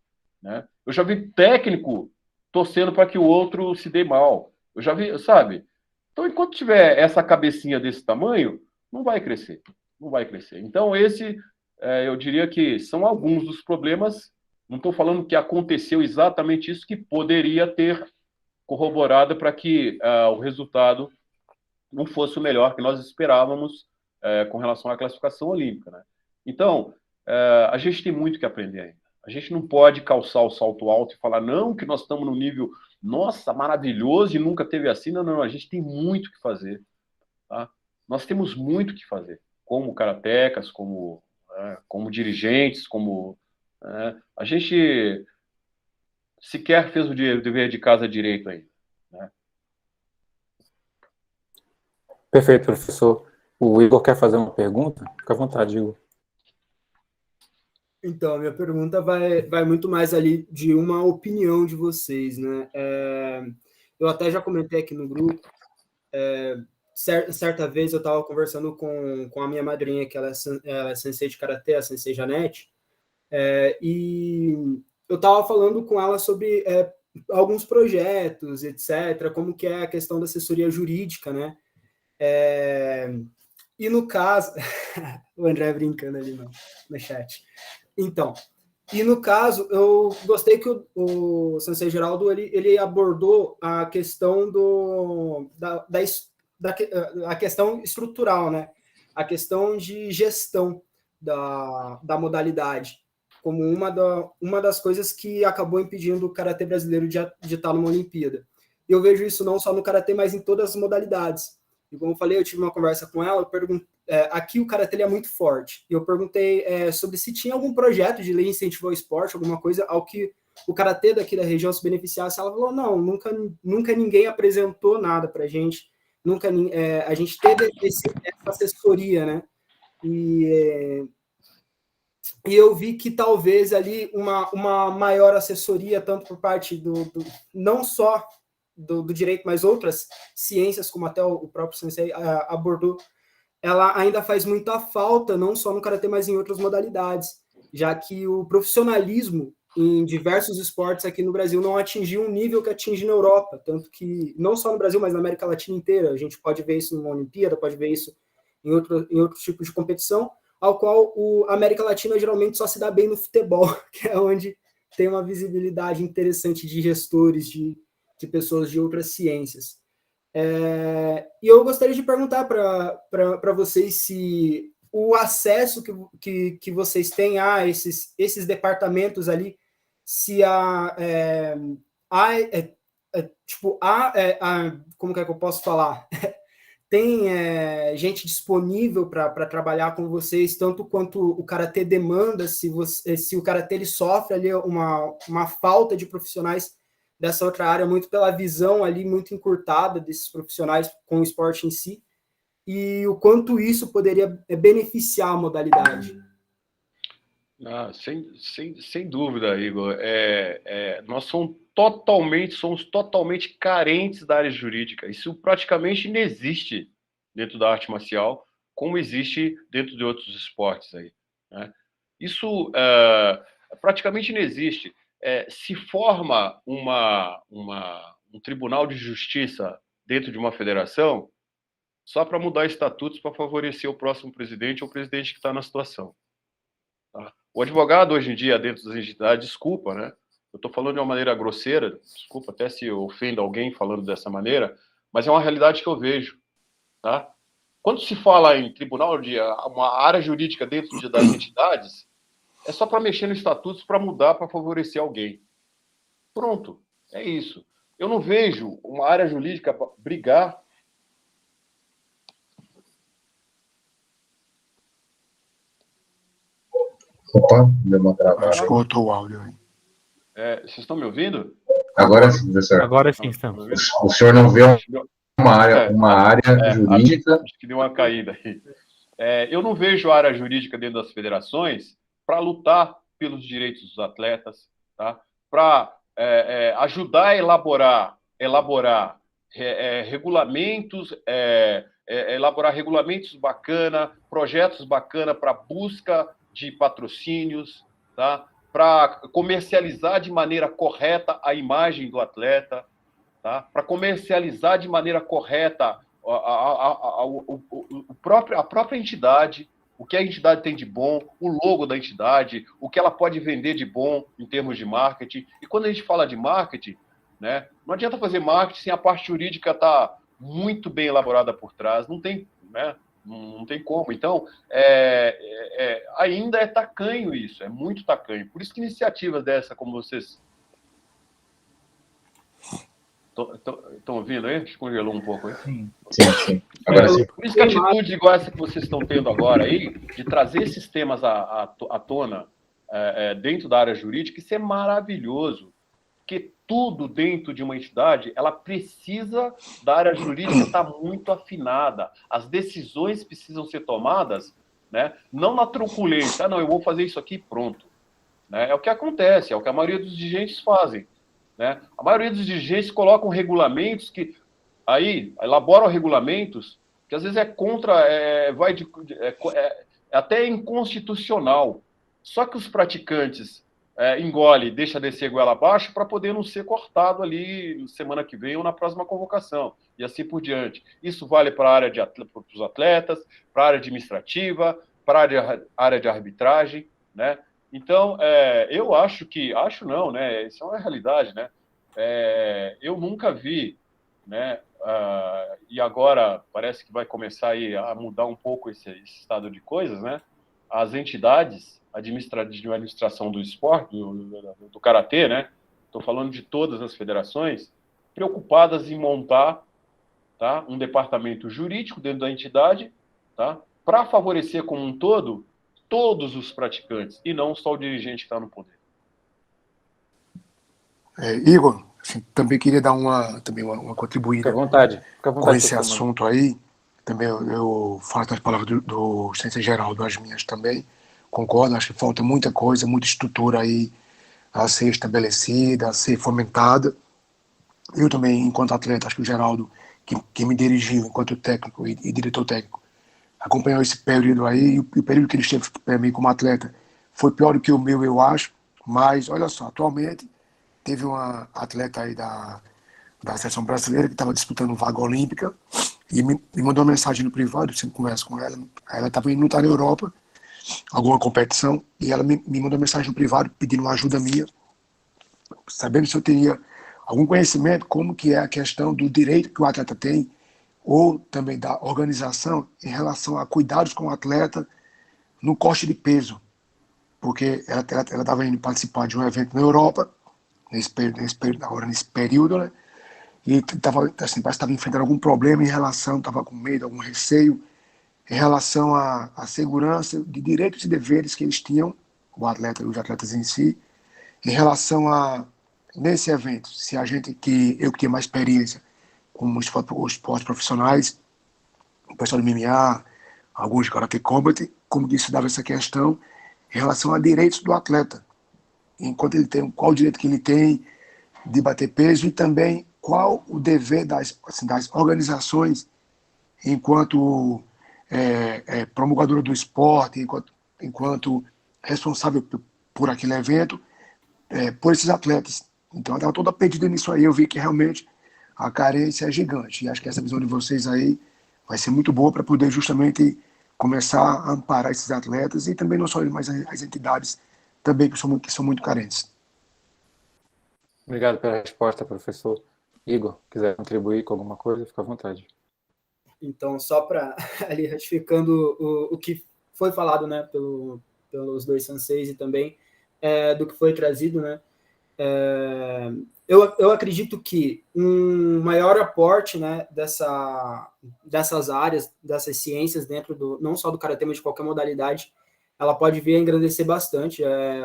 Né? Eu já vi técnico torcendo para que o outro se dê mal. Eu já vi, sabe? Então, enquanto tiver essa cabecinha desse tamanho, não vai crescer. Não vai crescer. Então, eu diria que são alguns dos problemas. Não estou falando que aconteceu exatamente isso, que poderia ter corroborado para que o resultado não fosse o melhor que nós esperávamos com relação à classificação olímpica. Né? Então, a gente tem muito que aprender ainda. A gente não pode calçar o salto alto e falar, não, que nós estamos no nível, nossa, maravilhoso e nunca teve assim. Não, não, a gente tem muito que fazer. Tá? Nós temos muito que fazer, como karatecas, como dirigentes, a gente sequer fez o dever de casa direito ainda. Né? Perfeito, professor. O Igor quer fazer uma pergunta? Fica à vontade, Igor. Então, a minha pergunta vai muito mais ali de uma opinião de vocês, né? Eu até já comentei aqui no grupo, certa vez eu estava conversando com a minha madrinha, que ela é sensei de karatê, a sensei Janete, e eu estava falando com ela sobre alguns projetos, etc., como que é a questão da assessoria jurídica, né? E no caso, o André brincando ali no chat. Então, e no caso, eu gostei que o Sensei Geraldo ele abordou a questão a questão estrutural, né? A questão de gestão da modalidade, como uma das coisas que acabou impedindo o karatê brasileiro de estar numa Olimpíada. Eu vejo isso não só no karatê, mas em todas as modalidades. E como eu falei, eu tive uma conversa com ela, eu perguntei, aqui o karatê é muito forte. E eu perguntei sobre se tinha algum projeto de lei incentivo ao esporte, alguma coisa ao que o karatê daqui da região se beneficiasse. Ela falou, não, nunca ninguém apresentou nada para a gente. Nunca a gente teve essa assessoria, né? E eu vi que talvez ali uma maior assessoria, tanto por parte não só do direito, mas outras ciências, como até o próprio Sensei abordou, ela ainda faz muita falta, não só no karatê, mas em outras modalidades, já que o profissionalismo em diversos esportes aqui no Brasil não atingiu um nível que atinge na Europa, tanto que, não só no Brasil, mas na América Latina inteira, a gente pode ver isso numa Olimpíada, pode ver isso em outros tipos de competição, ao qual a América Latina geralmente só se dá bem no futebol, que é onde tem uma visibilidade interessante de gestores, de pessoas de outras ciências. E eu gostaria de perguntar para vocês se o acesso que vocês têm a esses departamentos ali, se como que é que eu posso falar? Tem gente disponível para trabalhar com vocês, tanto quanto o karatê demanda, se o karatê ele sofre ali uma falta de profissionais dessa outra área, muito pela visão ali muito encurtada desses profissionais com o esporte em si. e o quanto isso poderia beneficiar a modalidade? Sem dúvida, Igor. Nós somos totalmente carentes da área jurídica. Isso praticamente não existe dentro da arte marcial, como existe dentro de outros esportes aí, né? Isso praticamente não existe. Se forma um tribunal de justiça dentro de uma federação só para mudar estatutos para favorecer o próximo presidente ou o presidente que está na situação. Tá? O advogado, hoje em dia, dentro das entidades, desculpa, né? Eu estou falando de uma maneira grosseira, desculpa até se eu ofendo alguém falando dessa maneira, mas é uma realidade que eu vejo. Tá? Quando se fala em tribunal, de uma área jurídica dentro das entidades, é só para mexer nos estatutos, para mudar, para favorecer alguém. Pronto, é isso. Eu não vejo uma área jurídica para brigar. Opa, deu uma travada. Acho que cortou o áudio aí. Vocês estão me ouvindo? Agora sim, professor. Agora sim, estamos. O senhor não vê uma área jurídica? Acho que deu uma caída aí. Eu não vejo a área jurídica dentro das federações para lutar pelos direitos dos atletas, tá? Para ajudar a elaborar regulamentos, elaborar regulamentos bacana, projetos bacana para busca de patrocínios, tá? Para comercializar de maneira correta a imagem do atleta, tá? Para comercializar de maneira correta a própria entidade, o que a entidade tem de bom, o logo da entidade, o que ela pode vender de bom em termos de marketing. E quando a gente fala de marketing, né, não adianta fazer marketing sem a parte jurídica estar muito bem elaborada por trás, não tem, né? Não tem como. Então, ainda é tacanho isso, é muito tacanho. Por isso que iniciativas dessa, como vocês... Estão ouvindo aí? Descongelou um pouco aí. Sim. Agora sim. Por isso que atitudes igual essa que vocês estão tendo agora aí, de trazer esses temas à tona dentro da área jurídica, isso é maravilhoso. Porque tudo dentro de uma entidade, ela precisa da área jurídica estar muito afinada. As decisões precisam ser tomadas, né, não na truculência. Não, eu vou fazer isso aqui e pronto. Né? É o que acontece, é o que a maioria dos dirigentes fazem. Né? A maioria dos dirigentes colocam regulamentos que... elaboram regulamentos que às vezes é contra... até inconstitucional. Só que os praticantes... engole, deixa descer goela abaixo para poder não ser cortado ali semana que vem ou na próxima convocação, e assim por diante. Isso vale para a área para os atletas, para a área administrativa, para a área de arbitragem, né? Então, eu acho que... Acho não, né? Isso é uma realidade, né? Eu nunca vi, né? E agora parece que vai começar aí a mudar um pouco esse estado de coisas, né? As entidades de administração do esporte, do karatê, né? Estou falando de todas as federações, preocupadas em montar, tá, um departamento jurídico dentro da entidade, tá, para favorecer como um todo todos os praticantes e não só o dirigente que está no poder. Igor, assim, também queria dar uma contribuída. Fica à vontade, com esse assunto aí. Também eu falo as palavras do Ciência Geral, das minhas também. Concordo, acho que falta muita coisa, muita estrutura aí a ser estabelecida, a ser fomentada. Eu também, enquanto atleta, acho que o Geraldo, que me dirigiu enquanto técnico e diretor técnico, acompanhou esse período aí, e o período que ele esteve para mim como atleta foi pior do que o meu, eu acho, mas olha só, atualmente teve uma atleta aí da seleção brasileira que estava disputando vaga olímpica e me mandou uma mensagem no privado, eu sempre converso com ela, estava indo lutar na Europa, alguma competição, e ela me mandou uma mensagem no privado pedindo uma ajuda minha, sabendo se eu teria algum conhecimento como que é a questão do direito que o atleta tem, ou também da organização em relação a cuidados com o atleta no corte de peso, porque ela estava indo participar de um evento na Europa, nesse período, né? E tava, assim, parece que estava enfrentando algum problema em relação, estava com medo, algum receio, em relação à segurança de direitos e deveres que eles tinham, o atleta e os atletas em si, em relação a, nesse evento, se a gente, eu que tinha mais experiência com os esportes profissionais, o pessoal do MMA, alguns de Karate Combat, como que se dava essa questão em relação a direitos do atleta. Enquanto ele tem, qual o direito que ele tem de bater peso e também qual o dever das organizações enquanto promulgadora do esporte, enquanto responsável por aquele evento, por esses atletas. Então, eu estava toda perdida nisso aí. Eu vi que realmente a carência é gigante. E acho que essa visão de vocês aí vai ser muito boa para poder justamente começar a amparar esses atletas e também não só eles, mas as entidades também que são muito carentes. Obrigado pela resposta, professor. Igor, quiser contribuir com alguma coisa, fica à vontade. Então, só para ali ratificando o que foi falado, né, pelos dois senseis e também do que foi trazido, né, eu acredito que um maior aporte, né, dessas áreas, dessas ciências dentro não só do karatê, mas de qualquer modalidade, ela pode vir a engrandecer bastante.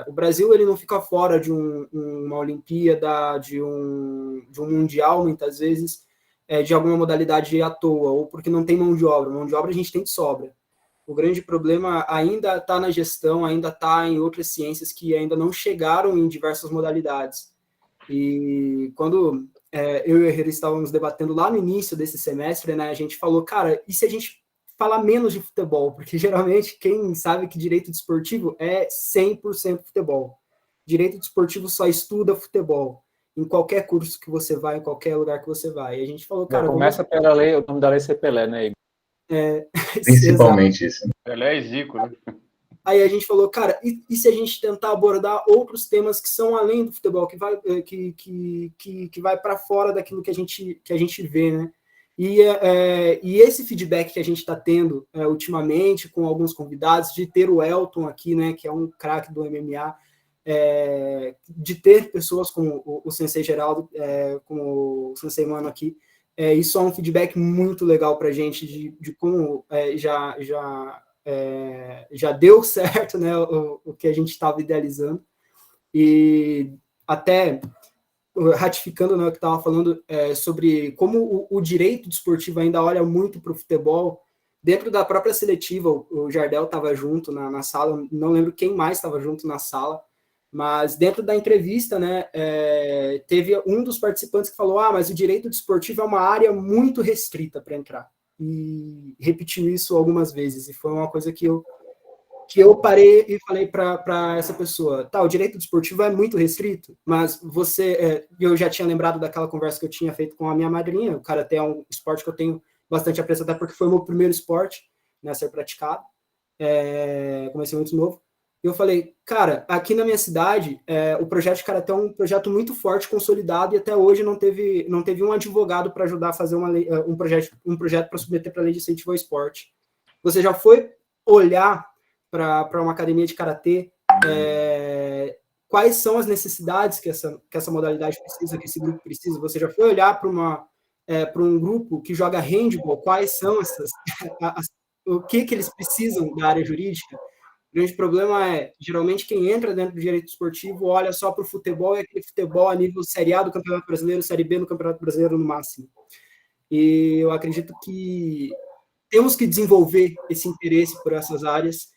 O Brasil ele não fica fora de uma Olimpíada, de um Mundial, muitas vezes, de alguma modalidade à toa, ou porque não tem mão de obra. Mão de obra a gente tem de sobra. O grande problema ainda está na gestão, ainda está em outras ciências que ainda não chegaram em diversas modalidades. E quando eu e o Herrera estávamos debatendo lá no início desse semestre, né, a gente falou, cara, e se a gente falar menos de futebol? Porque geralmente quem sabe que direito desportivo é 100% futebol. Direito desportivo só estuda futebol. Em qualquer curso que você vai, em qualquer lugar que você vai. E a gente falou, cara... Começa pela lei, o nome da lei é Pelé, né, Igor? Principalmente isso. Pelé e Zico, né? Aí a gente falou, cara, e se a gente tentar abordar outros temas que são além do futebol, que vai para fora daquilo que a gente vê, né? E esse feedback que a gente está tendo ultimamente com alguns convidados, de ter o Elton aqui, né, que é um craque do MMA, de ter pessoas como o Sensei Geraldo, como o Sensei Mano aqui, isso é um feedback muito legal para a gente de como já deu certo, né, o que a gente estava idealizando. E até ratificando, né, o que estava falando sobre como o direito desportivo ainda olha muito para o futebol. Dentro da própria seletiva, o Jardel estava junto na sala, não lembro quem mais estava junto na sala, mas dentro da entrevista, né, teve um dos participantes que falou, mas o direito desportivo é uma área muito restrita para entrar. E repetiu isso algumas vezes, e foi uma coisa que eu parei e falei para essa pessoa, o direito desportivo é muito restrito, mas eu já tinha lembrado daquela conversa que eu tinha feito com a minha madrinha, o karatê é um esporte que eu tenho bastante apreço, até porque foi o meu primeiro esporte, né, a ser praticado, comecei muito novo, e eu falei, cara, aqui na minha cidade, o projeto de karatê é um projeto muito forte, consolidado, e até hoje não teve um advogado para ajudar a fazer um projeto para submeter para a lei de incentivo ao esporte. Você já foi olhar para uma academia de karatê, quais são as necessidades que essa modalidade precisa, que esse grupo precisa? Você já foi olhar para um grupo que joga handball, quais são o que eles precisam da área jurídica? O grande problema geralmente, quem entra dentro do direito esportivo olha só para o futebol, e aquele futebol a nível Série A do Campeonato Brasileiro, Série B do Campeonato Brasileiro no máximo. E eu acredito que temos que desenvolver esse interesse por essas áreas,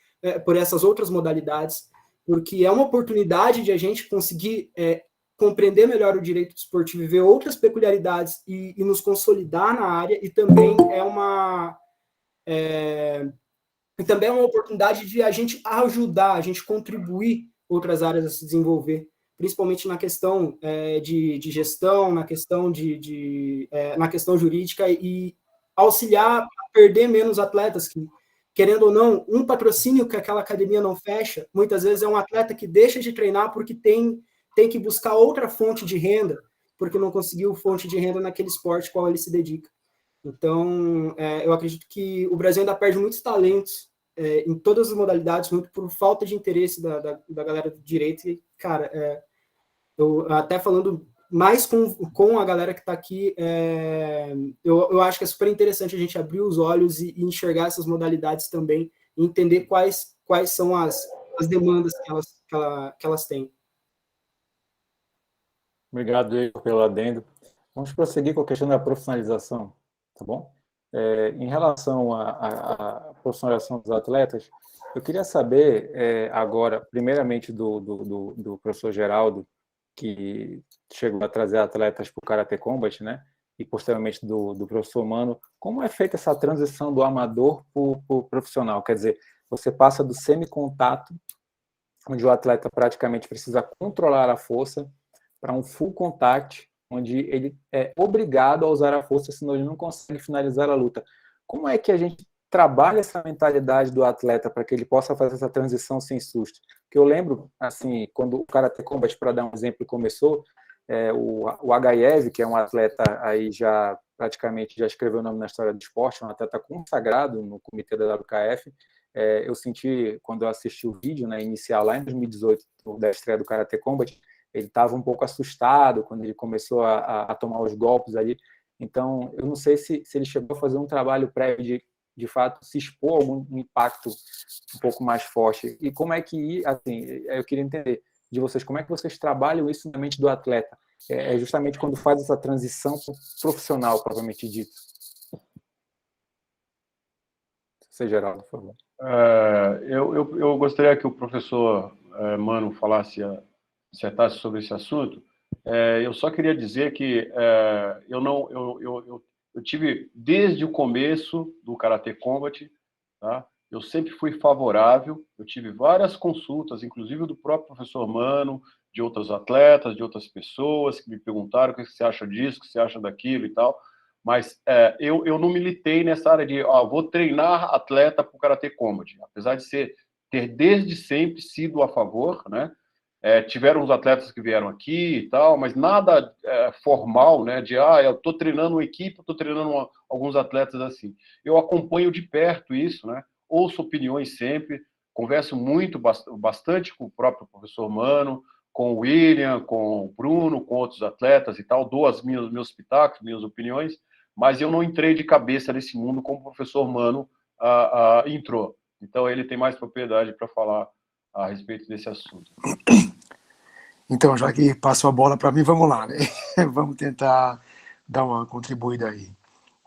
por essas outras modalidades, porque é uma oportunidade de a gente conseguir compreender melhor o direito desportivo e ver outras peculiaridades e nos consolidar na área, e também é uma oportunidade de a gente ajudar, a gente contribuir outras áreas a se desenvolver, principalmente na questão de gestão, na questão na questão jurídica, e auxiliar a perder menos atletas que, querendo ou não, um patrocínio que aquela academia não fecha, muitas vezes é um atleta que deixa de treinar porque tem que buscar outra fonte de renda, porque não conseguiu fonte de renda naquele esporte qual ele se dedica. Então, eu acredito que o Brasil ainda perde muitos talentos em todas as modalidades, muito por falta de interesse da galera do direito. E, cara, eu até falando mais com a galera que está aqui, eu acho que é super interessante a gente abrir os olhos e enxergar essas modalidades também, e entender quais são as demandas que elas têm. Obrigado, Igor, pelo adendo. Vamos prosseguir com a questão da profissionalização, tá bom? Em relação à profissionalização dos atletas, eu queria saber agora, primeiramente do professor Geraldo, que chegou a trazer atletas para o Karatê Combat, né? E posteriormente do professor Mano, como é feita essa transição do amador para o profissional? Quer dizer, você passa do semi-contato, onde o atleta praticamente precisa controlar a força, para um full contact, onde ele é obrigado a usar a força, senão ele não consegue finalizar a luta. Como é que a gente trabalha essa mentalidade do atleta para que ele possa fazer essa transição sem susto? Porque eu lembro, assim, quando o Karate Combat, para dar um exemplo, começou, o Agaev, que é um atleta aí já praticamente já escreveu o nome na história do esporte, um atleta consagrado no comitê da WKF. Eu senti, quando eu assisti o vídeo, né, inicial lá em 2018, da estreia do Karate Combat, ele estava um pouco assustado quando ele começou a tomar os golpes ali. Então, eu não sei se ele chegou a fazer um trabalho prévio de fato, se expor a algum impacto um pouco mais forte. E como é que, assim, eu queria entender de vocês, como é que vocês trabalham isso na mente do atleta? É justamente quando faz essa transição profissional, propriamente dito. Você, Geraldo, por favor. Eu gostaria que o professor Mano acertasse sobre esse assunto. Eu só queria dizer que eu tive, desde o começo do Karatê Combat, tá? Eu sempre fui favorável, eu tive várias consultas, inclusive do próprio professor Mano, de outros atletas, de outras pessoas que me perguntaram o que você acha disso, o que você acha daquilo e tal, mas eu não militei nessa área de vou treinar atleta para o Karatê Combat, apesar de ter desde sempre sido a favor, né? Tiveram os atletas que vieram aqui e tal, mas nada formal, né? De eu estou treinando uma equipe, estou treinando alguns atletas assim. Eu acompanho de perto isso, né? Ouço opiniões sempre, converso bastante com o próprio professor Mano, com o William, com o Bruno, com outros atletas e tal, dou meus pitacos, minhas opiniões, mas eu não entrei de cabeça nesse mundo como o professor Mano entrou. Então ele tem mais propriedade para falar a respeito desse assunto. Então, já que passou a bola para mim, vamos lá, né? Vamos tentar dar uma contribuída aí.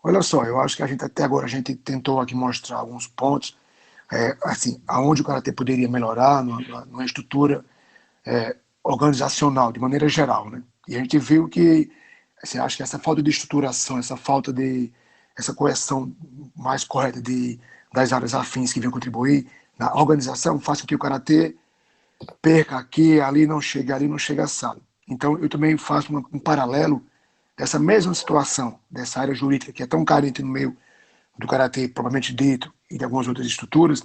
Olha só, eu acho que até agora a gente tentou aqui mostrar alguns pontos, assim, aonde o karatê poderia melhorar numa estrutura organizacional, de maneira geral, né? E a gente viu que, assim, acho que essa falta de estruturação, essa coesão mais correta das áreas afins que vêm contribuir na organização faz com que o karatê perca aqui, ali não chega assado. Então, eu também faço um paralelo dessa mesma situação, dessa área jurídica que é tão carente no meio do karatê, propriamente dito, e de algumas outras estruturas.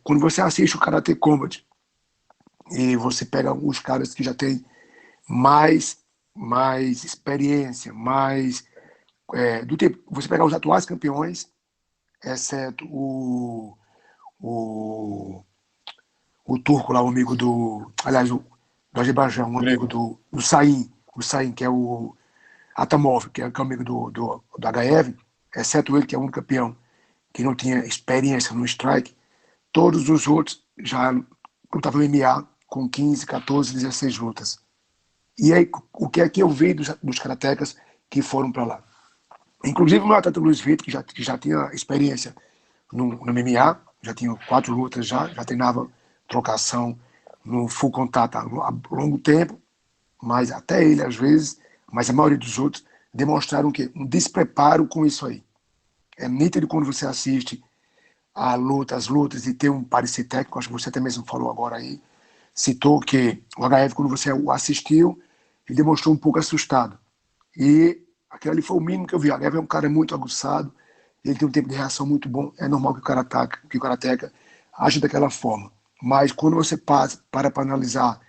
Quando você assiste o Karate Combat e você pega os caras que já têm mais experiência, do tipo, você pega os atuais campeões, exceto o turco lá, o amigo do Azerbaijão, um amigo do Sain, que é o Atamov, que é o amigo do HF, exceto ele, que é o único campeão que não tinha experiência no strike, todos os outros já lutavam MMA com 15, 14, 16 lutas. E aí, o que é que eu vi dos karatecas que foram para lá? Inclusive o meu atleta Luiz Vitor, que já tinha experiência no MMA, já tinha 4 lutas, já treinava trocação no full contato há longo tempo, mas até ele, às vezes, mas a maioria dos outros, demonstraram que um despreparo com isso aí. É nítido quando você assiste as lutas e tem um parecer técnico, acho que você até mesmo falou agora aí, citou que o HF, quando você o assistiu, ele demonstrou um pouco assustado. E aquele ali foi o mínimo que eu vi. O HF é um cara muito aguçado, ele tem um tempo de reação muito bom, é normal que o karateca age daquela forma. Mas quando você para analisar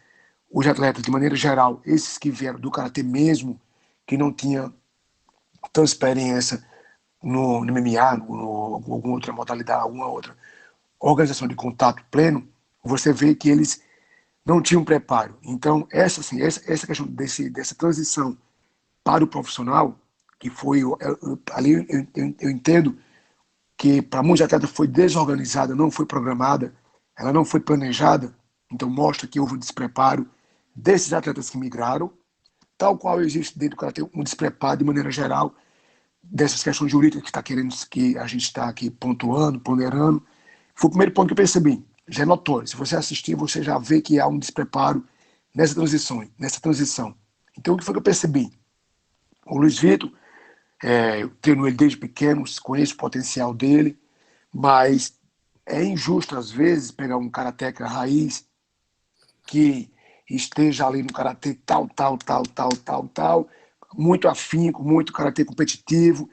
os atletas de maneira geral, esses que vieram do karatê mesmo, que não tinha tanta experiência no MMA, alguma outra modalidade, alguma outra organização de contato pleno, você vê que eles não tinham preparo. Então, essa questão dessa transição para o profissional, que foi ali, eu entendo que para muitos atletas foi desorganizada, não foi programada, ela não foi planejada, então mostra que houve um despreparo desses atletas que migraram, tal qual existe dentro do karatê um despreparo de maneira geral dessas questões jurídicas que, que a gente está aqui pontuando, ponderando, foi o primeiro ponto que eu percebi. Já é notório. Se você assistir, você já vê que há um despreparo nessa transição. Então, o que foi que eu percebi? O Luiz Vitor, eu treino ele desde pequeno, conheço o potencial dele, mas é injusto, às vezes, pegar um karateca raiz que esteja ali no karatê tal, muito afinco, muito karatê competitivo,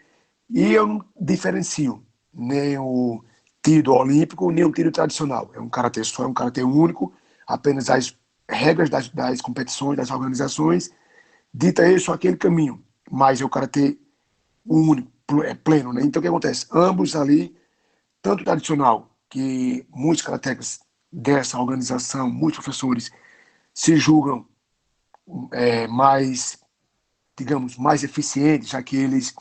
e eu não diferencio nem o tiro olímpico, nem o tiro tradicional. É um karatê só, é um karatê único, apenas as regras das competições, das organizações, dita isso, aquele caminho, mas é o karatê único, é pleno, né? Então, o que acontece? Ambos ali, tanto o tradicional, que muitos karatecas dessa organização, muitos professores se julgam mais, digamos, mais eficientes, já que eles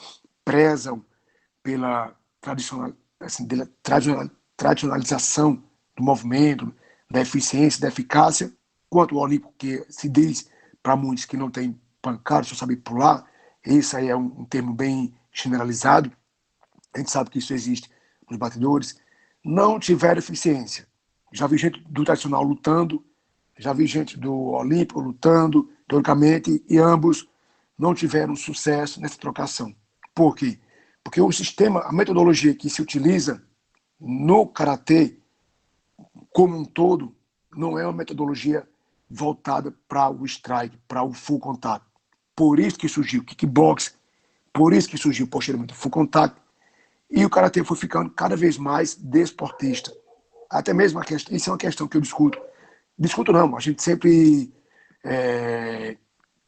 prezam pela tradicionalização do movimento, da eficiência, da eficácia, quanto o olímpico, que se diz para muitos que não tem pancada, só sabe pular, esse aí é um termo bem generalizado, a gente sabe que isso existe nos batedores, não tiveram eficiência. Já vi gente do tradicional lutando, já vi gente do olímpico lutando, teoricamente, e ambos não tiveram sucesso nessa trocação. Por quê? Porque o sistema, a metodologia que se utiliza no karatê como um todo, não é uma metodologia voltada para o strike, para o full contact. Por isso que surgiu o kickbox, por isso que surgiu posteriormente o full contact, e o karatê foi ficando cada vez mais desportista. Até mesmo isso é uma questão que eu discuto. Discuto não, a gente sempre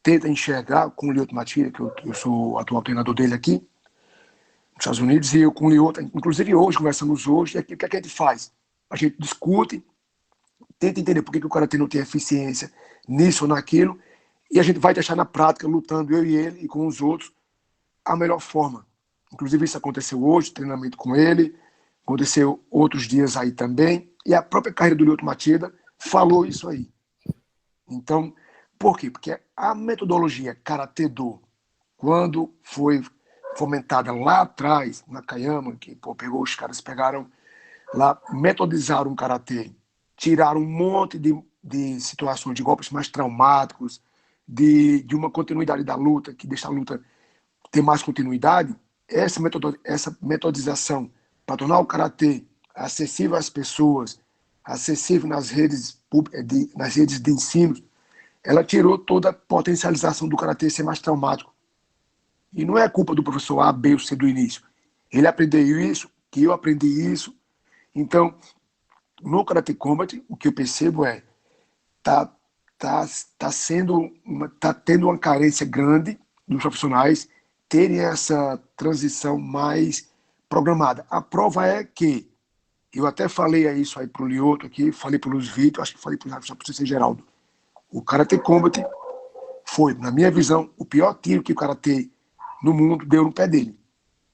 tenta enxergar com o Lyoto Machida, que eu sou o atual treinador dele aqui, nos Estados Unidos, e eu com o Lyoto, inclusive hoje, conversamos hoje, e aqui, o que é que a gente faz? A gente discute, tenta entender por que o karatê não tem eficiência nisso ou naquilo, e a gente vai deixar na prática, lutando eu e ele e com os outros, a melhor forma. Inclusive isso aconteceu hoje, treinamento com ele, aconteceu outros dias aí também, e a própria carreira do Lyoto Machida falou isso aí. Então, por quê? Porque a metodologia Karatê-Do, quando foi fomentada lá atrás, na Nakayama, que pegou os caras, pegaram lá, metodizaram o Karatê, tiraram um monte de situações, de golpes mais traumáticos, de uma continuidade da luta, que deixa a luta ter mais continuidade, essa metodização para tornar o Karatê acessível às pessoas, acessível nas redes de ensino, ela tirou toda a potencialização do karatê ser mais traumático. E não é culpa do professor A, B ou C do início. Ele aprendeu isso, que eu aprendi isso. Então, no Karate Combat, o que eu percebo é tá tendo uma carência grande dos profissionais terem essa transição mais programada. A prova é que eu até falei isso aí pro Lyoto aqui, falei pro Luiz Vitor, acho que falei pro C. Geraldo. O Karate Combat foi, na minha visão, o pior tiro que o Karatê no mundo deu no pé dele.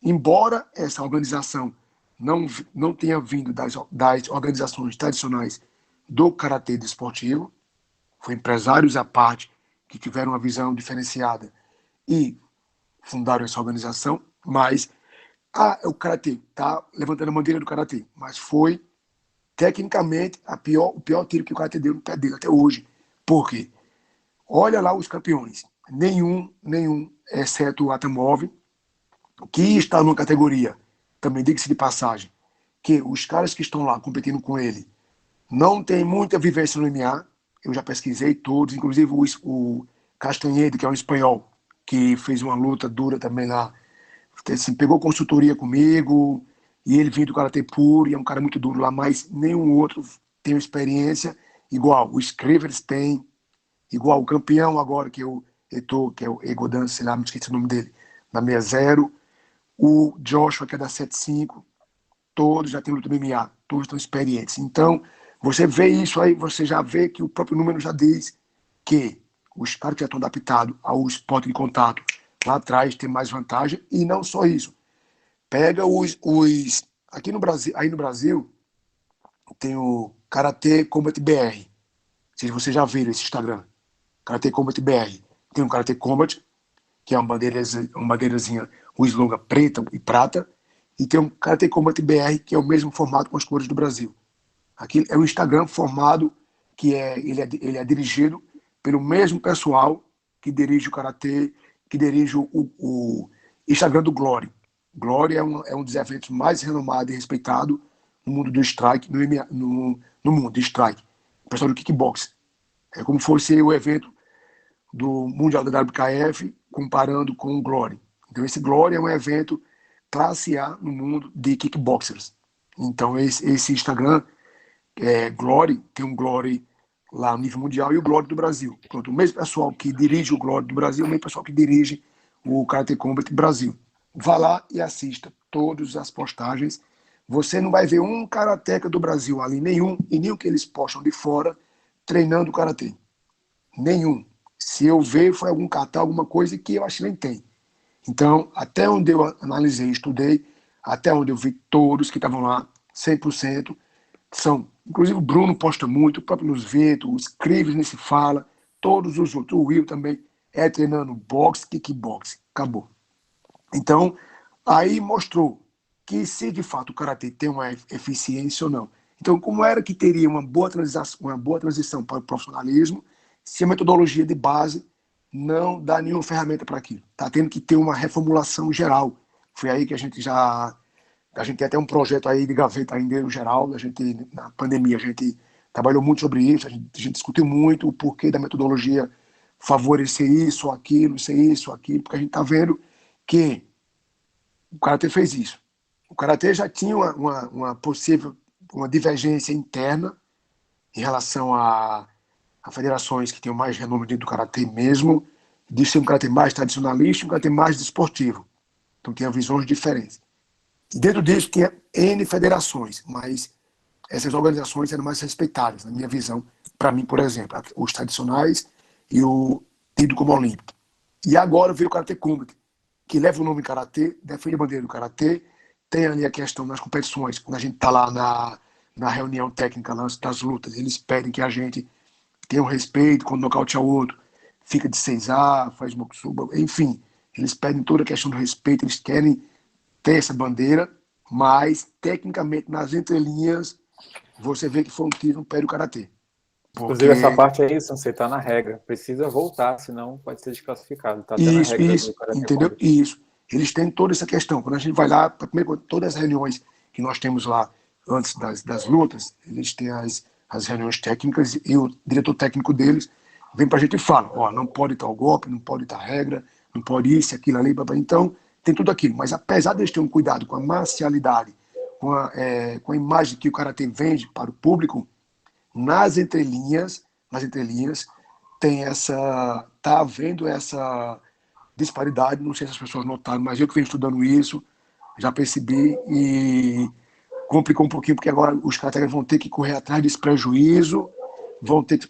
Embora essa organização não tenha vindo das organizações tradicionais do Karatê desportivo, foi empresários à parte que tiveram uma visão diferenciada e fundaram essa organização, mas o Karatê está levantando a bandeira do Karatê, mas foi tecnicamente o pior tiro que o Karatê deu no pé dele até hoje. Por quê? Olha lá os campeões. Nenhum, exceto o Atamov, que está numa categoria, também diga-se de passagem, que os caras que estão lá competindo com ele não tem muita vivência no MMA. Eu já pesquisei todos, inclusive o Castanhedo, que é um espanhol, que fez uma luta dura também lá, assim, pegou consultoria comigo, e ele vinha do Karatê puro, e é um cara muito duro lá, mas nenhum outro tem experiência igual. O Scrivers tem, igual o campeão agora, que é o Eto, que é o Egodan, sei lá, me esqueci o nome dele, na 60, o Joshua, que é da 75, todos já têm luta MMA, todos estão experientes. Então, você vê isso aí, você já vê que o próprio número já diz que os caras que já estão adaptados ao esporte de contato lá atrás tem mais vantagem, e não só isso. Pega aqui no Brasil, aí no Brasil, tem o Karate Combat BR. Não sei se vocês já viram esse Instagram. Karate Combat BR. Tem o Karate Combat, que é uma bandeirazinha o slogan preta e prata, e tem um Karate Combat BR, que é o mesmo formato com as cores do Brasil. Aqui é o Instagram formado, ele é dirigido pelo mesmo pessoal que dirige o Karatê, que dirige o Instagram do Glory. Glory é um dos eventos mais renomados e respeitados no mundo do strike, no mundo do strike. O pessoal do kickbox. É como fosse o evento do Mundial da WKF comparando com o Glory. Então esse Glory é um evento classe A no mundo de kickboxers. Então esse Instagram, Glory, tem um Glory lá no nível mundial e o Glory do Brasil. Pronto, o mesmo pessoal que dirige o Glory do Brasil, o mesmo pessoal que dirige o Karate Combat Brasil. Vá lá e assista todas as postagens. Você não vai ver um karateca do Brasil ali, nenhum, e nem o que eles postam de fora, treinando karatê. Nenhum. Se eu ver, foi algum kata, alguma coisa que eu acho que nem tem. Então, até onde eu analisei, estudei, até onde eu vi todos que estavam lá, 100%, são, inclusive o Bruno posta muito, o próprio Luz Vento, os Crives nem se fala, todos os outros, o Will também é treinando boxe, kickbox, acabou. Então, aí mostrou que se de fato o karatê tem uma eficiência ou não. Então, como era que teria uma boa transição para o profissionalismo, se a metodologia de base não dá nenhuma ferramenta para aquilo? Está tendo que ter uma reformulação geral. Foi aí que a gente tem até um projeto aí de gaveta ainda no geral, na pandemia a gente trabalhou muito sobre isso, a gente discutiu muito o porquê da metodologia favorecer isso ou aquilo, porque a gente está vendo que o Karatê fez isso. O Karatê já tinha uma possível divergência interna em relação a federações que tinham mais renome dentro do Karatê mesmo, de ser um Karatê mais tradicionalista e um Karatê mais desportivo. Então tinha visões diferentes. E dentro disso tinha N federações, mas essas organizações eram mais respeitadas, na minha visão, para mim, por exemplo, os tradicionais e o tido como olímpico. E agora veio o Karate Combat, que leva o nome Karatê, defende a bandeira do Karatê, tem ali a questão nas competições, quando a gente está lá na reunião técnica das lutas, eles pedem que a gente tenha um respeito, quando nocautear o outro, fica de 6A, faz mokusuba, enfim, eles pedem toda a questão do respeito, eles querem ter essa bandeira, mas tecnicamente nas entrelinhas você vê que foi um tiro no pé do Karatê. Inclusive, essa parte aí, você está na regra. Precisa voltar, senão pode ser desclassificado. Está até na regra do Karatê entendeu? Combat. Isso. Eles têm toda essa questão. Quando a gente vai lá, primeiro, todas as reuniões que nós temos lá antes das lutas, eles têm as reuniões técnicas e o diretor técnico deles vem para a gente e fala, ó, não pode tal golpe, não pode tal regra, não pode isso, aquilo ali, então tem tudo aquilo. Mas apesar de eles terem um cuidado com a marcialidade, com a imagem que o Karatê vende para o público, nas entrelinhas tem tá havendo essa disparidade, não sei se as pessoas notaram, mas eu que venho estudando isso, já percebi e complicou um pouquinho, porque agora os caras vão ter que correr atrás desse prejuízo,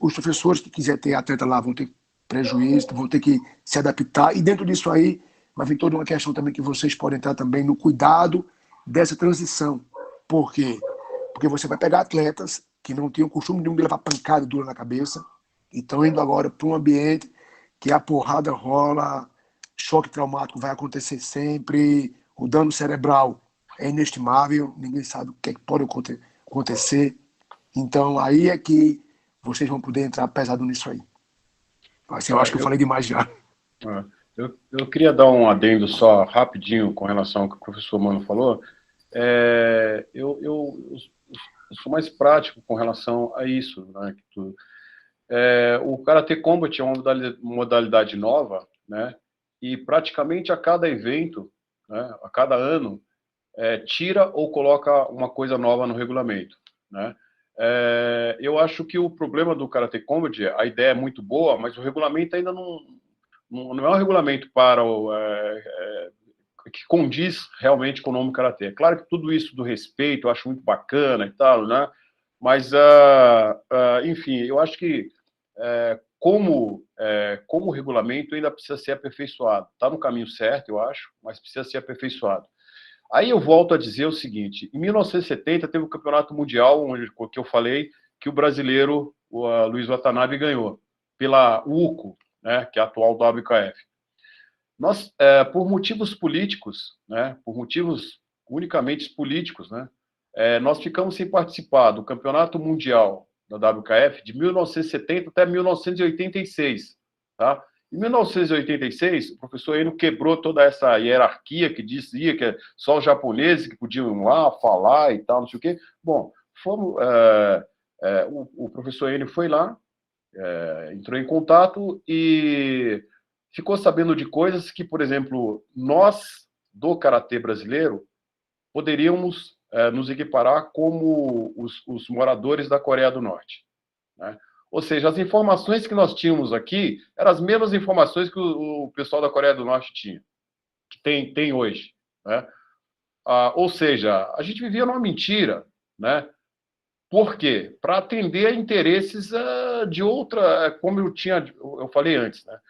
os professores que quiserem ter atleta lá vão ter prejuízo, vão ter que se adaptar, e dentro disso aí vai vir toda uma questão também que vocês podem entrar também no cuidado dessa transição. Por quê? Porque você vai pegar atletas que não tinham costume nenhum de levar pancada dura na cabeça e estão indo agora para um ambiente que a porrada rola, choque traumático vai acontecer sempre, o dano cerebral é inestimável, ninguém sabe o que pode acontecer. Então, aí é que vocês vão poder entrar pesado nisso aí. Assim, eu acho que eu falei demais já. Eu queria dar um adendo só rapidinho com relação ao que o professor Mano falou. Eu sou mais prático com relação a isso, né? O Karate Combat é uma modalidade nova, né? E praticamente a cada evento, né, a cada ano, tira ou coloca uma coisa nova no regulamento, né? Eu acho que o problema do Karate Combat, a ideia é muito boa, mas o regulamento ainda não é um regulamento para que condiz realmente com o nome Karatê. É claro que tudo isso do respeito eu acho muito bacana e tal, né? Mas, enfim, eu acho que como regulamento ainda precisa ser aperfeiçoado. Está no caminho certo, eu acho, mas precisa ser aperfeiçoado. Aí eu volto a dizer o seguinte, em 1970 teve o Campeonato Mundial, que eu falei que o brasileiro, o Luiz Watanabe, ganhou, pela UCO, né, que é a atual WKF. nós, por motivos políticos, né, por motivos unicamente políticos, né, nós ficamos sem participar do Campeonato Mundial da WKF de 1970 até 1986, tá? Em 1986, o professor Eno quebrou toda essa hierarquia que dizia que só os japoneses que podiam ir lá falar e tal, não sei o quê. Bom, o professor Eno foi lá, entrou em contato e ficou sabendo de coisas que, por exemplo, nós, do Karatê brasileiro, poderíamos nos equiparar como os moradores da Coreia do Norte, né? Ou seja, as informações que nós tínhamos aqui eram as mesmas informações que o pessoal da Coreia do Norte tinha, que tem hoje, né? Ou seja, a gente vivia numa mentira, né? Por quê? Para atender a interesses de outra, como eu falei antes, né?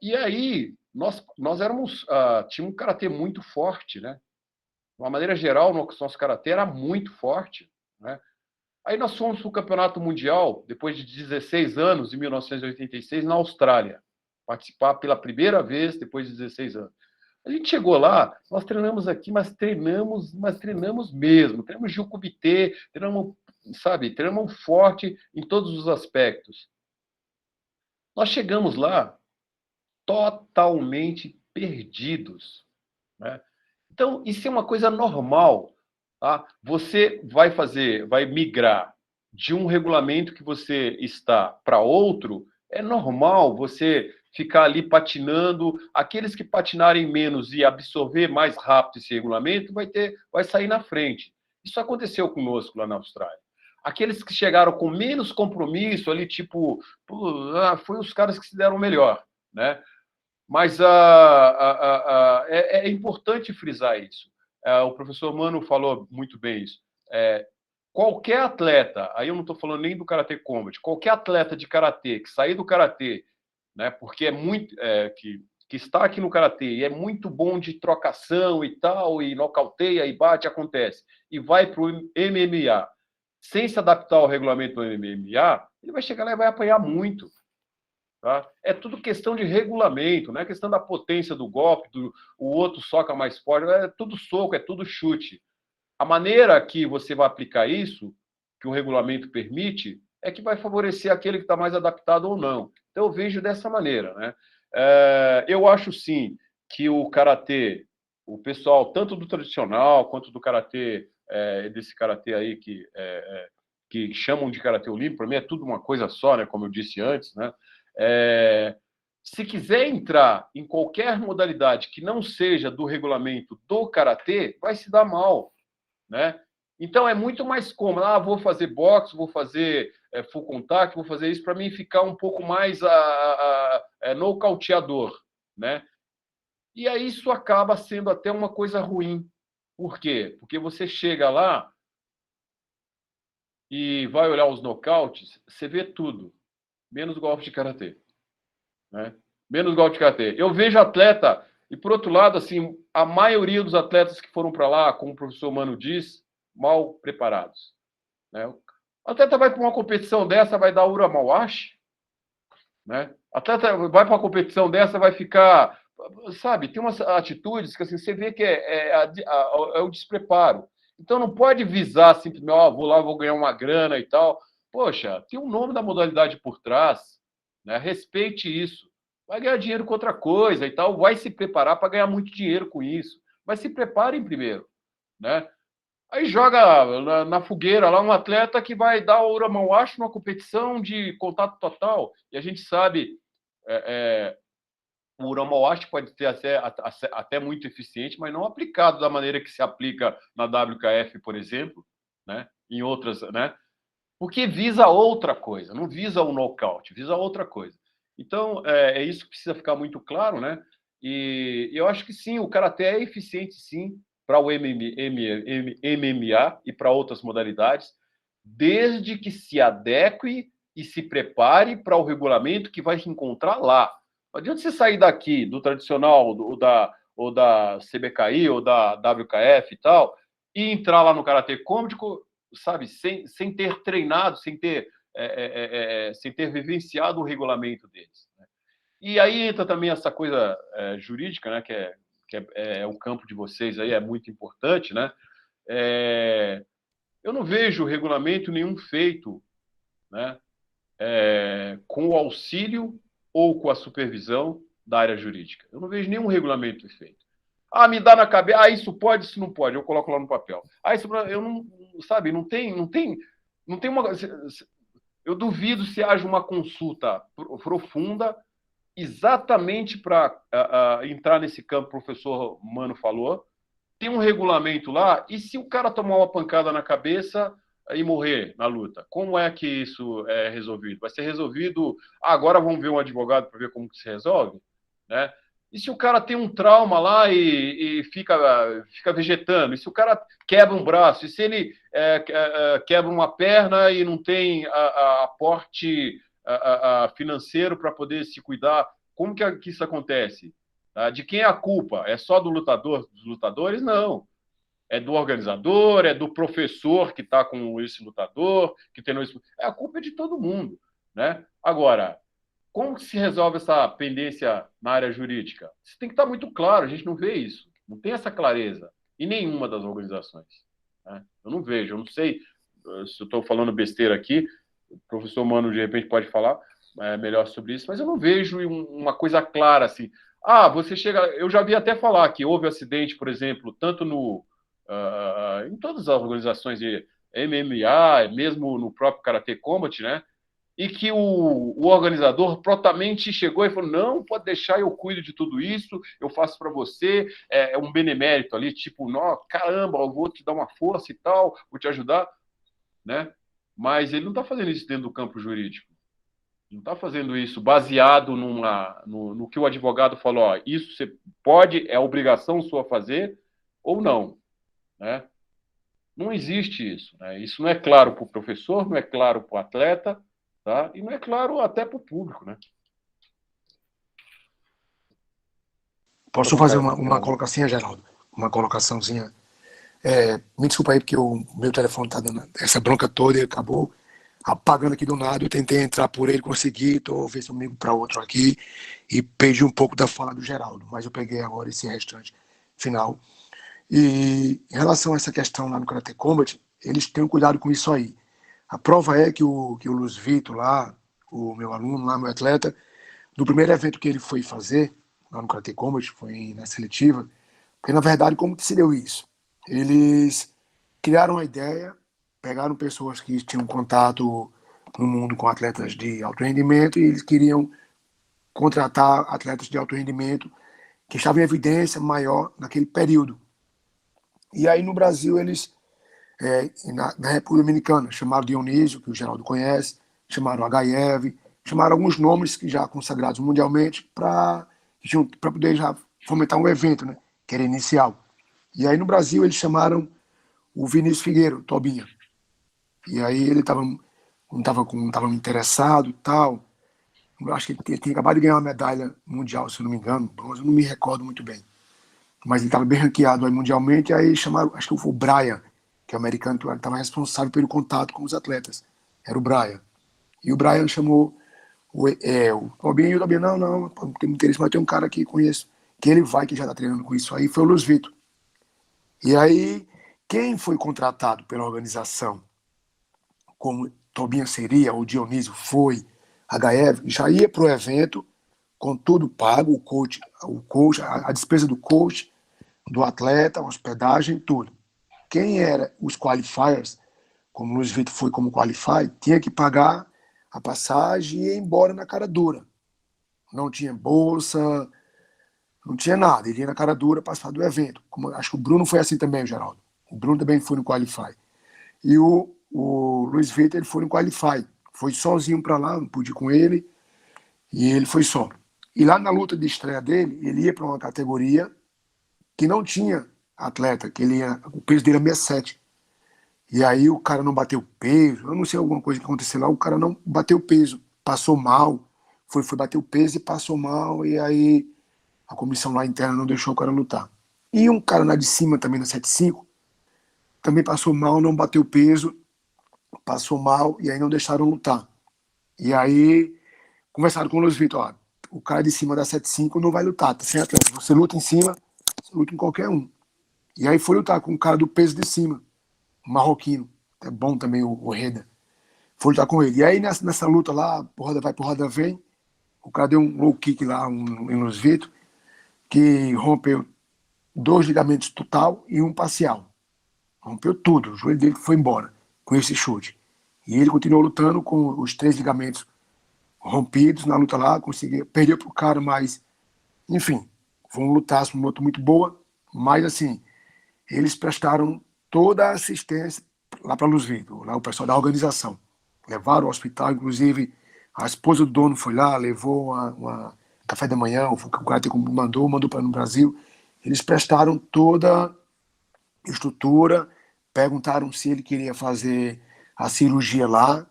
E aí, nós éramos, tínhamos um karatê muito forte, né? De uma maneira geral, nosso karatê era muito forte, né? Aí nós fomos para o Campeonato Mundial, depois de 16 anos, em 1986, na Austrália. Participar pela primeira vez depois de 16 anos. A gente chegou lá, nós treinamos aqui, mas treinamos mesmo. Treinamos Jukubité, treinamos forte em todos os aspectos. Nós chegamos lá totalmente perdidos, né? Então, isso é uma coisa normal, tá? Você vai migrar de um regulamento que você está para outro, é normal você ficar ali patinando. Aqueles que patinarem menos e absorver mais rápido esse regulamento vai sair na frente. Isso aconteceu conosco lá na Austrália. Aqueles que chegaram com menos compromisso ali, tipo, foi os caras que se deram melhor, né? Mas é importante frisar isso. O professor Mano falou muito bem isso. Qualquer atleta, aí eu não estou falando nem do Karatê Combat, qualquer atleta de Karatê que sair do Karatê, né, porque que está aqui no Karatê e é muito bom de trocação e tal, e nocauteia e bate, acontece, e vai para o MMA, sem se adaptar ao regulamento do MMA, ele vai chegar lá e vai apanhar muito. Tá? É tudo questão de regulamento, não é questão da potência do golpe, o outro soca mais forte, é tudo soco, é tudo chute. A maneira que você vai aplicar isso, que o regulamento permite, é que vai favorecer aquele que está mais adaptado ou não. Então, eu vejo dessa maneira, né? Eu acho, sim, que o Karatê, o pessoal, tanto do tradicional quanto do Karatê, desse Karatê aí que chamam de Karatê Olímpico, para mim é tudo uma coisa só, né? Como eu disse antes, né? Se quiser entrar em qualquer modalidade que não seja do regulamento do Karatê, vai se dar mal, né? Então é muito mais cômodo. Vou fazer boxe, vou fazer full contact, vou fazer isso para mim ficar um pouco mais nocauteador, né? E aí isso acaba sendo até uma coisa ruim. Por quê? Porque você chega lá e vai olhar os nocautes, você vê tudo, menos golpe de karatê, né? Menos golpe de karatê. Eu vejo atleta, e por outro lado, assim, a maioria dos atletas que foram para lá, como o professor Mano diz, mal preparados, né? O atleta vai para uma competição dessa, vai dar Uramawashi, né? O atleta vai para uma competição dessa, vai ficar, sabe, tem umas atitudes que assim, você vê que é o despreparo. Então não pode visar simplesmente, vou lá, vou ganhar uma grana e tal. Poxa, tem um nome da modalidade por trás, né? Respeite isso. Vai ganhar dinheiro com outra coisa e tal, vai se preparar para ganhar muito dinheiro com isso. Mas se preparem primeiro, né? Aí joga na fogueira lá um atleta que vai dar o Uramawashi numa competição de contato total. E a gente sabe, o Uramawashi pode ser até muito eficiente, mas não aplicado da maneira que se aplica na WKF, por exemplo, né? Em outras, né? Porque visa outra coisa, não visa o nocaute, visa outra coisa. Então, é isso que precisa ficar muito claro, né? E eu acho que sim, o karatê é eficiente, sim, para o MMA e para outras modalidades, desde que se adeque e se prepare para o regulamento que vai se encontrar lá. Não adianta você sair daqui, do tradicional, ou da CBKI, ou da WKF e tal, e entrar lá no Karatê Combat, sabe, sem ter treinado, sem ter vivenciado o regulamento deles, né? E aí entra também essa coisa jurídica, né, que é o campo de vocês aí, é muito importante, né? Eu não vejo regulamento nenhum feito, né, com o auxílio ou com a supervisão da área jurídica. Eu não vejo nenhum regulamento feito. Ah, me dá na cabeça, ah, isso pode, isso não pode, eu coloco lá no papel. Ah, isso eu não, sabe, não tem uma. Eu duvido se haja uma consulta profunda exatamente para entrar nesse campo que o professor Mano falou. Tem um regulamento lá, e se o cara tomar uma pancada na cabeça e morrer na luta, como é que isso é resolvido? Vai ser resolvido, agora vamos ver um advogado para ver como que se resolve, né? E se o cara tem um trauma lá e fica vegetando? E se o cara quebra um braço? E se ele quebra uma perna e não tem aporte financeiro para poder se cuidar? Como que isso acontece? De quem é a culpa? É só do lutador, dos lutadores? Não. É do organizador, é do professor que está com esse lutador, que tem esse... A culpa é de todo mundo, né? Agora, como que se resolve essa pendência na área jurídica? Isso tem que estar muito claro, a gente não vê isso. Não tem essa clareza em nenhuma das organizações, né? Eu não vejo, eu não sei se eu estou falando besteira aqui, o professor Mano de repente pode falar melhor sobre isso, mas eu não vejo uma coisa clara assim. Ah, você chega... Eu já vi até falar que houve acidente, por exemplo, tanto em todas as organizações de MMA, mesmo no próprio Karate Combat, né? E que o organizador prontamente chegou e falou, não, pode deixar, eu cuido de tudo isso, eu faço para você, é um benemérito ali, tipo, não, caramba, eu vou te dar uma força e tal, vou te ajudar, né? Mas ele não está fazendo isso dentro do campo jurídico. Não está fazendo isso baseado no que o advogado falou, ó, isso você pode, é obrigação sua fazer ou não, né? Não existe isso, né? Isso não é claro para o professor, não é claro para o atleta, tá? E não é claro até para o público, né? Posso fazer uma colocação, Geraldo? Uma colocaçãozinha. Me desculpa aí, porque o meu telefone está dando essa bronca toda e acabou apagando aqui do nada. Eu tentei entrar por ele, consegui, estou vendo um amigo para outro aqui e perdi um pouco da fala do Geraldo, mas eu peguei agora esse restante final. E em relação a essa questão lá no Karate Combat, eles têm cuidado com isso aí. A prova é que o Luiz Vitor lá, o meu aluno lá, meu atleta, do primeiro evento que ele foi fazer, lá no Karate Combat, foi na seletiva, porque na verdade como que se deu isso? Eles criaram a ideia, pegaram pessoas que tinham contato no mundo com atletas de alto rendimento e eles queriam contratar atletas de alto rendimento que estavam em evidência maior naquele período. E aí no Brasil eles, na República Dominicana, chamaram Dionísio, que o Geraldo conhece, chamaram Agaev, chamaram alguns nomes que já consagrados mundialmente para poder já fomentar um evento, né, que era inicial. E aí no Brasil eles chamaram o Vinícius Figueiredo, Tobinha. E aí ele não estava interessado e tal. Eu acho que ele tinha acabado de ganhar uma medalha mundial, se eu não me engano, bronze, eu não me recordo muito bem. Mas ele estava bem ranqueado aí mundialmente, e aí chamaram, acho que foi o Brian, que é o americano, que estava responsável pelo contato com os atletas. Era o Brian. E o Brian chamou o Tobinho, e o Tobinho, não tem interesse, mas tem um cara que conheço, que ele vai, que já está treinando com isso aí, foi o Luiz Vitor. E aí, quem foi contratado pela organização, como Tobinha seria, ou Dionísio foi, HF, já ia para o evento com tudo pago, o coach, a despesa do coach, do atleta, a hospedagem, tudo. Quem era os qualifiers, como o Luiz Vitor foi como qualify, tinha que pagar a passagem e ir embora na cara dura. Não tinha bolsa, não tinha nada. Ele ia na cara dura participar do evento. Acho que o Bruno foi assim também, Geraldo. O Bruno também foi no qualify. E o Luiz Vitor, ele foi no qualify. Foi sozinho para lá, não pude ir com ele. E ele foi só. E lá na luta de estreia dele, ele ia para uma categoria que não tinha atleta, que o peso dele era 67. E aí o cara não bateu peso, eu não sei alguma coisa que aconteceu lá, o cara não bateu peso, passou mal, foi bater o peso e passou mal, e aí a comissão lá interna não deixou o cara lutar. E um cara lá de cima também, na 75, também passou mal, não bateu peso, passou mal, e aí não deixaram lutar. E aí conversaram com o Luiz Vitor, o cara de cima da 7.5 não vai lutar, tá certo? Você luta em cima, você luta em qualquer um. E aí foi lutar com o cara do peso de cima, o marroquino, é bom também o Reda. Foi lutar com ele. E aí nessa luta lá, porrada vai, porrada vem, o cara deu um low kick lá, nos Vito, que rompeu 2 ligamentos total e um parcial. Rompeu tudo, o joelho dele foi embora com esse chute. E ele continuou lutando com os 3 ligamentos rompidos na luta lá, conseguiu, perdeu pro cara, mas, enfim, foi uma lutaça, uma luta muito boa, mas assim, eles prestaram toda a assistência lá para Luz Vido, lá o pessoal da organização. Levaram ao hospital, inclusive a esposa do dono foi lá, levou uma café da manhã, o cara mandou para no Brasil. Eles prestaram toda a estrutura, perguntaram se ele queria fazer a cirurgia lá.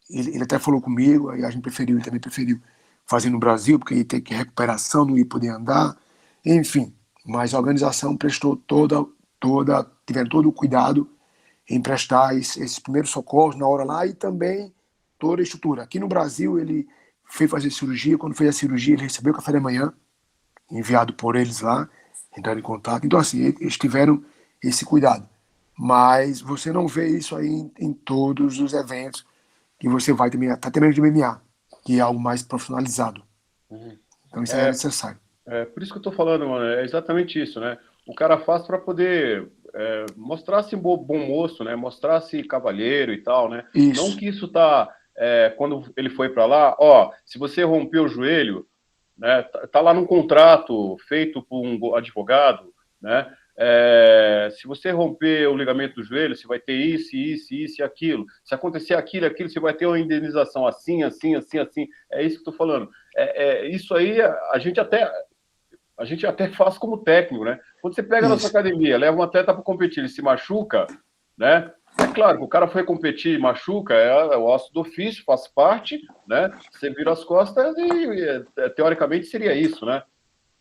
Ele até falou comigo, aí a gente preferiu, ele também preferiu fazer no Brasil, porque ia ter que recuperação, não ia poder andar, enfim. Mas a organização prestou tiveram todo o cuidado em prestar esses primeiros socorros na hora lá e também toda a estrutura. Aqui no Brasil, ele foi fazer cirurgia, quando fez a cirurgia, ele recebeu o café da manhã, enviado por eles lá, entraram em contato. Então, assim, eles tiveram esse cuidado. Mas você não vê isso aí em todos os eventos que você vai também, até também de MMA, que é algo mais profissionalizado. Então isso é necessário. Por isso que eu tô falando, mano, é exatamente isso, né? O cara faz para poder mostrar-se bom moço, né? Mostrar-se cavalheiro e tal, né? Isso. Não que isso tá, quando ele foi para lá, ó, se você rompeu o joelho, né? Tá lá num contrato feito por um advogado, né? Se você romper o ligamento do joelho, você vai ter isso, isso, isso e aquilo. Se acontecer aquilo, você vai ter uma indenização assim, assim, assim, assim. É isso que eu estou falando. Isso aí a gente até faz como técnico, né? Quando você pega na sua academia, leva um atleta para competir, ele se machuca, né? É claro que o cara foi competir e machuca, é o osso do ofício, faz parte, né? Você vira as costas e teoricamente seria isso, né?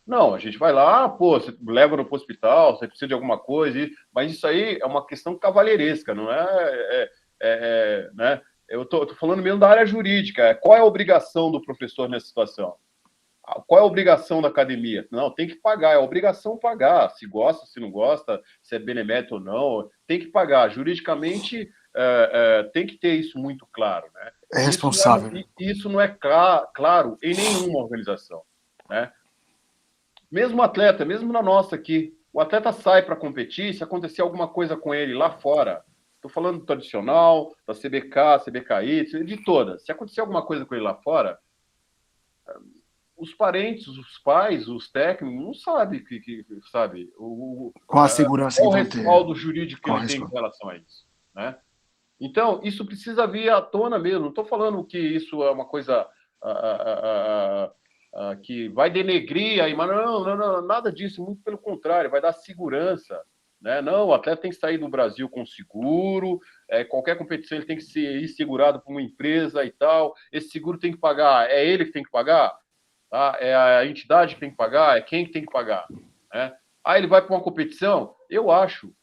Não, a gente vai lá, pô, você leva no hospital, você precisa de alguma coisa, mas isso aí é uma questão cavalheiresca, não né? Eu tô falando mesmo da área jurídica. Qual é a obrigação do professor nessa situação? Qual é a obrigação da academia? Não, tem que pagar, é obrigação pagar. Se gosta, se não gosta, se é benemérito ou não, tem que pagar. Juridicamente, tem que ter isso muito claro, né? É responsável. Isso não é claro em nenhuma organização, né? Mesmo o atleta, mesmo na nossa aqui, o atleta sai para competir, se acontecer alguma coisa com ele lá fora, estou falando do tradicional, da CBK, CBKI, de todas, se acontecer alguma coisa com ele lá fora, os parentes, os pais, os técnicos, não sabem sabe, qual a segurança qual o respaldo jurídico que ele tem em relação a isso, né? Então, isso precisa vir à tona mesmo. Não estou falando que isso é uma coisa que vai denegrir a imagem. Não, nada disso, muito pelo contrário, vai dar segurança, né? Não, o atleta tem que sair do Brasil com seguro, qualquer competição ele tem que ser segurado por uma empresa e tal, esse seguro tem que pagar, é ele que tem que pagar? Tá? É a entidade que tem que pagar? É quem que tem que pagar? Né? Aí ele vai para uma competição, eu acho,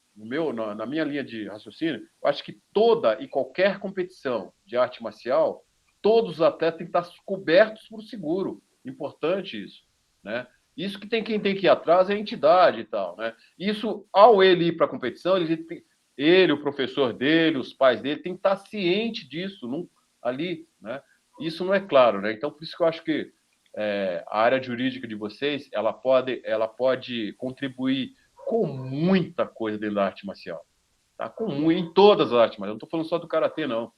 na minha linha de raciocínio, eu acho que toda e qualquer competição de arte marcial, todos os atletas têm que estar cobertos por seguro. Importante isso, né? Isso que quem tem que ir atrás é a entidade e tal, né? Isso, ao ele ir para a competição, ele, o professor dele, os pais dele, tem que estar ciente disso ali, né? Isso não é claro, né? Então, por isso que eu acho que a área jurídica de vocês, ela pode contribuir com muita coisa dentro da arte marcial, tá? Em todas as artes marciais. Eu não estou falando só do karatê, não,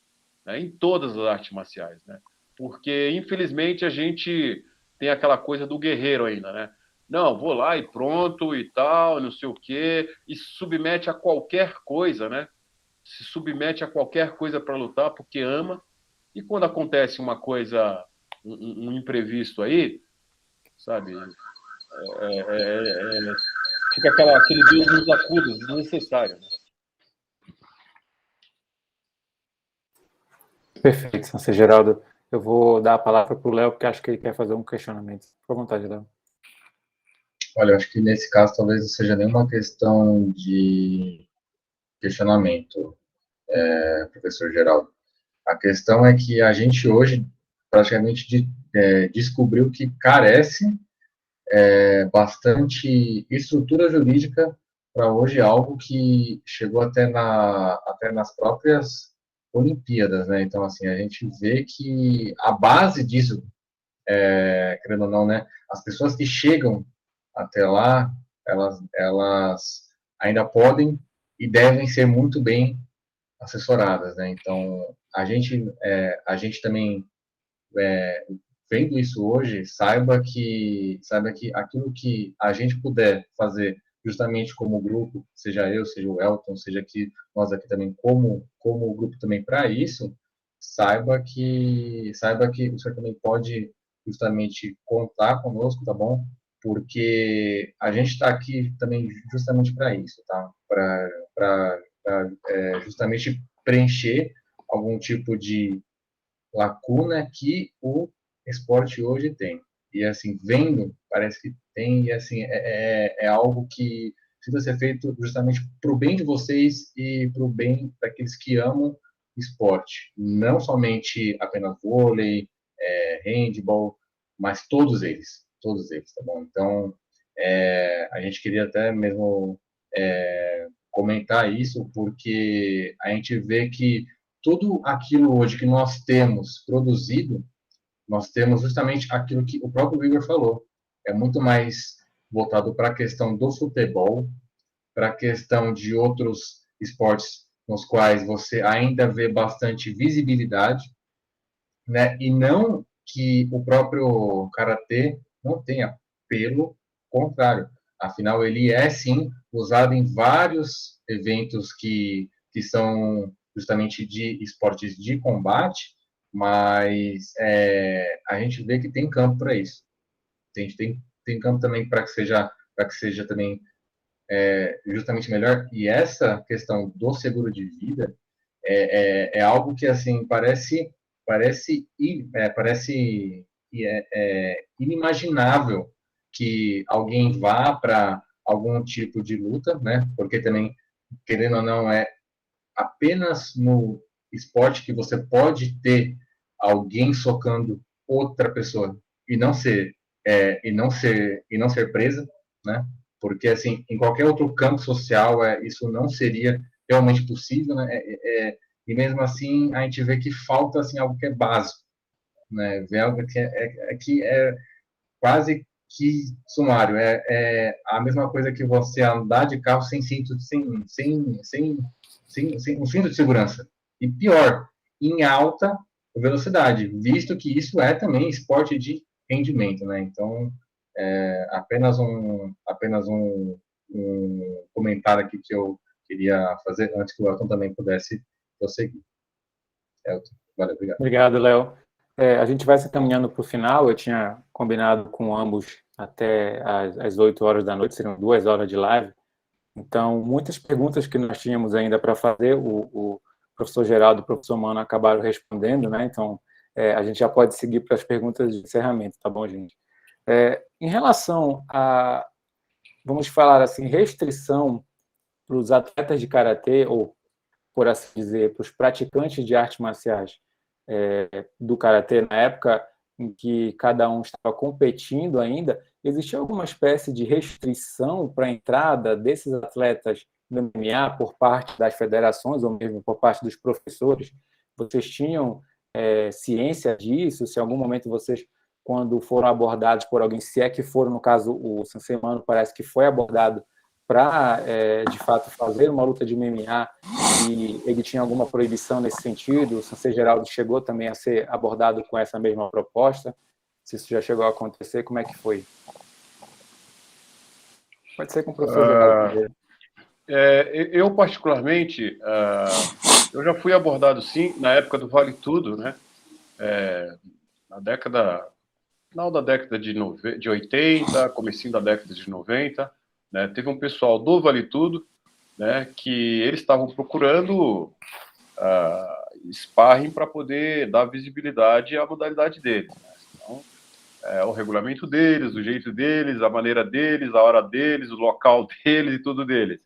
né? Em todas as artes marciais, né? Porque, infelizmente, a gente tem aquela coisa do guerreiro ainda, né? Não, vou lá e pronto e tal, não sei o quê, e se submete a qualquer coisa, né? Se submete a qualquer coisa para lutar porque ama, e quando acontece uma coisa, um imprevisto aí, sabe? Fica aquele Deus nos acuda, desnecessário, né? Perfeito, Sensei Geraldo. Eu vou dar a palavra para o Léo, porque acho que ele quer fazer um questionamento. Fica à vontade, Léo. Olha, eu acho que nesse caso talvez não seja nenhuma questão de questionamento, professor Geraldo. A questão é que a gente hoje, praticamente descobriu que carece bastante estrutura jurídica para hoje, algo que chegou até nas próprias Olimpíadas, né? Então, assim, a gente vê que a base disso, querendo ou não, né? As pessoas que chegam até lá, elas ainda podem e devem ser muito bem assessoradas, né? Então, a gente também, vendo isso hoje, saiba que aquilo que a gente puder fazer justamente como grupo, seja eu, seja o Elton, seja aqui, nós aqui também como grupo também para isso, saiba que você também pode justamente contar conosco, tá bom? Porque a gente está aqui também justamente para isso, tá? Para justamente preencher algum tipo de lacuna que o esporte hoje tem. E, assim, vendo, parece que tem, e, assim, é algo que precisa ser feito justamente para o bem de vocês e para o bem daqueles que amam esporte. Não somente apenas vôlei, handball, mas todos eles, tá bom? Então, a gente queria até mesmo comentar isso, porque a gente vê que tudo aquilo hoje que nós temos produzido, nós temos justamente aquilo que o próprio Igor falou. É muito mais voltado para a questão do futebol, para a questão de outros esportes nos quais você ainda vê bastante visibilidade, né? E não que o próprio karatê não tenha, pelo contrário. Afinal, ele é sim usado em vários eventos que são justamente de esportes de combate, mas a gente vê que tem campo para isso. Tem campo também para que seja também justamente melhor. E essa questão do seguro de vida é algo que assim parece inimaginável que alguém vá para algum tipo de luta, né? Porque também, querendo ou não, é apenas no esporte que você pode ter alguém socando outra pessoa e não ser presa, né? Porque assim, em qualquer outro campo social, isso não seria realmente possível, né? E mesmo assim, a gente vê que falta assim algo que é básico, né? Vê algo que é quase que sumário. É a mesma coisa que você andar de carro sem cinto, sem um cinto de segurança. E pior, em alta velocidade, visto que isso é também esporte de rendimento, né? Então, apenas um comentário aqui que eu queria fazer antes que o Elton também pudesse prosseguir. Elton, valeu, obrigado. Obrigado, Léo. A gente vai se caminhando para o final. Eu tinha combinado com ambos até às 8 horas da noite, seriam 2 horas de live. Então, muitas perguntas que nós tínhamos ainda para fazer, o professor Geraldo e o professor Mano acabaram respondendo, né? Então, a gente já pode seguir para as perguntas de encerramento, tá bom, gente? Em relação a, vamos falar assim, restrição para os atletas de karatê, ou, por assim dizer, para os praticantes de artes marciais do karatê, na época em que cada um estava competindo ainda, existia alguma espécie de restrição para a entrada desses atletas no MMA por parte das federações ou mesmo por parte dos professores? Vocês tinham ciência disso? Se em algum momento vocês, quando foram abordados por alguém, se é que foram, no caso, o Sensei Mano parece que foi abordado para, de fato, fazer uma luta de MMA, e ele tinha alguma proibição nesse sentido? O Sensei Geraldo chegou também a ser abordado com essa mesma proposta? Se isso já chegou a acontecer, como é que foi? Pode ser com o professor Geraldo. Eu, particularmente, eu já fui abordado, sim, na época do Vale Tudo, né? Final da década de 80, comecinho da década de 90, né? Teve um pessoal do Vale Tudo, né, que eles estavam procurando sparring para poder dar visibilidade à modalidade deles. Né? Então, o regulamento deles, o jeito deles, a maneira deles, a hora deles, o local deles e tudo deles.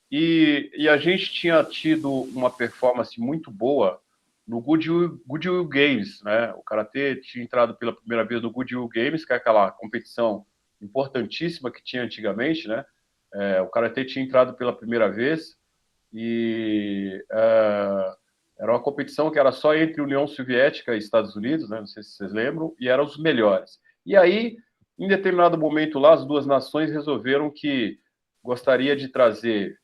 E a gente tinha tido uma performance muito boa no Goodwill Games, né? O karatê tinha entrado pela primeira vez no Goodwill Games, que é aquela competição importantíssima que tinha antigamente, né? O karatê tinha entrado pela primeira vez e era uma competição que era só entre União Soviética e Estados Unidos, né? Não sei se vocês lembram, e eram os melhores. E aí, em determinado momento lá, as duas nações resolveram que gostaria de trazer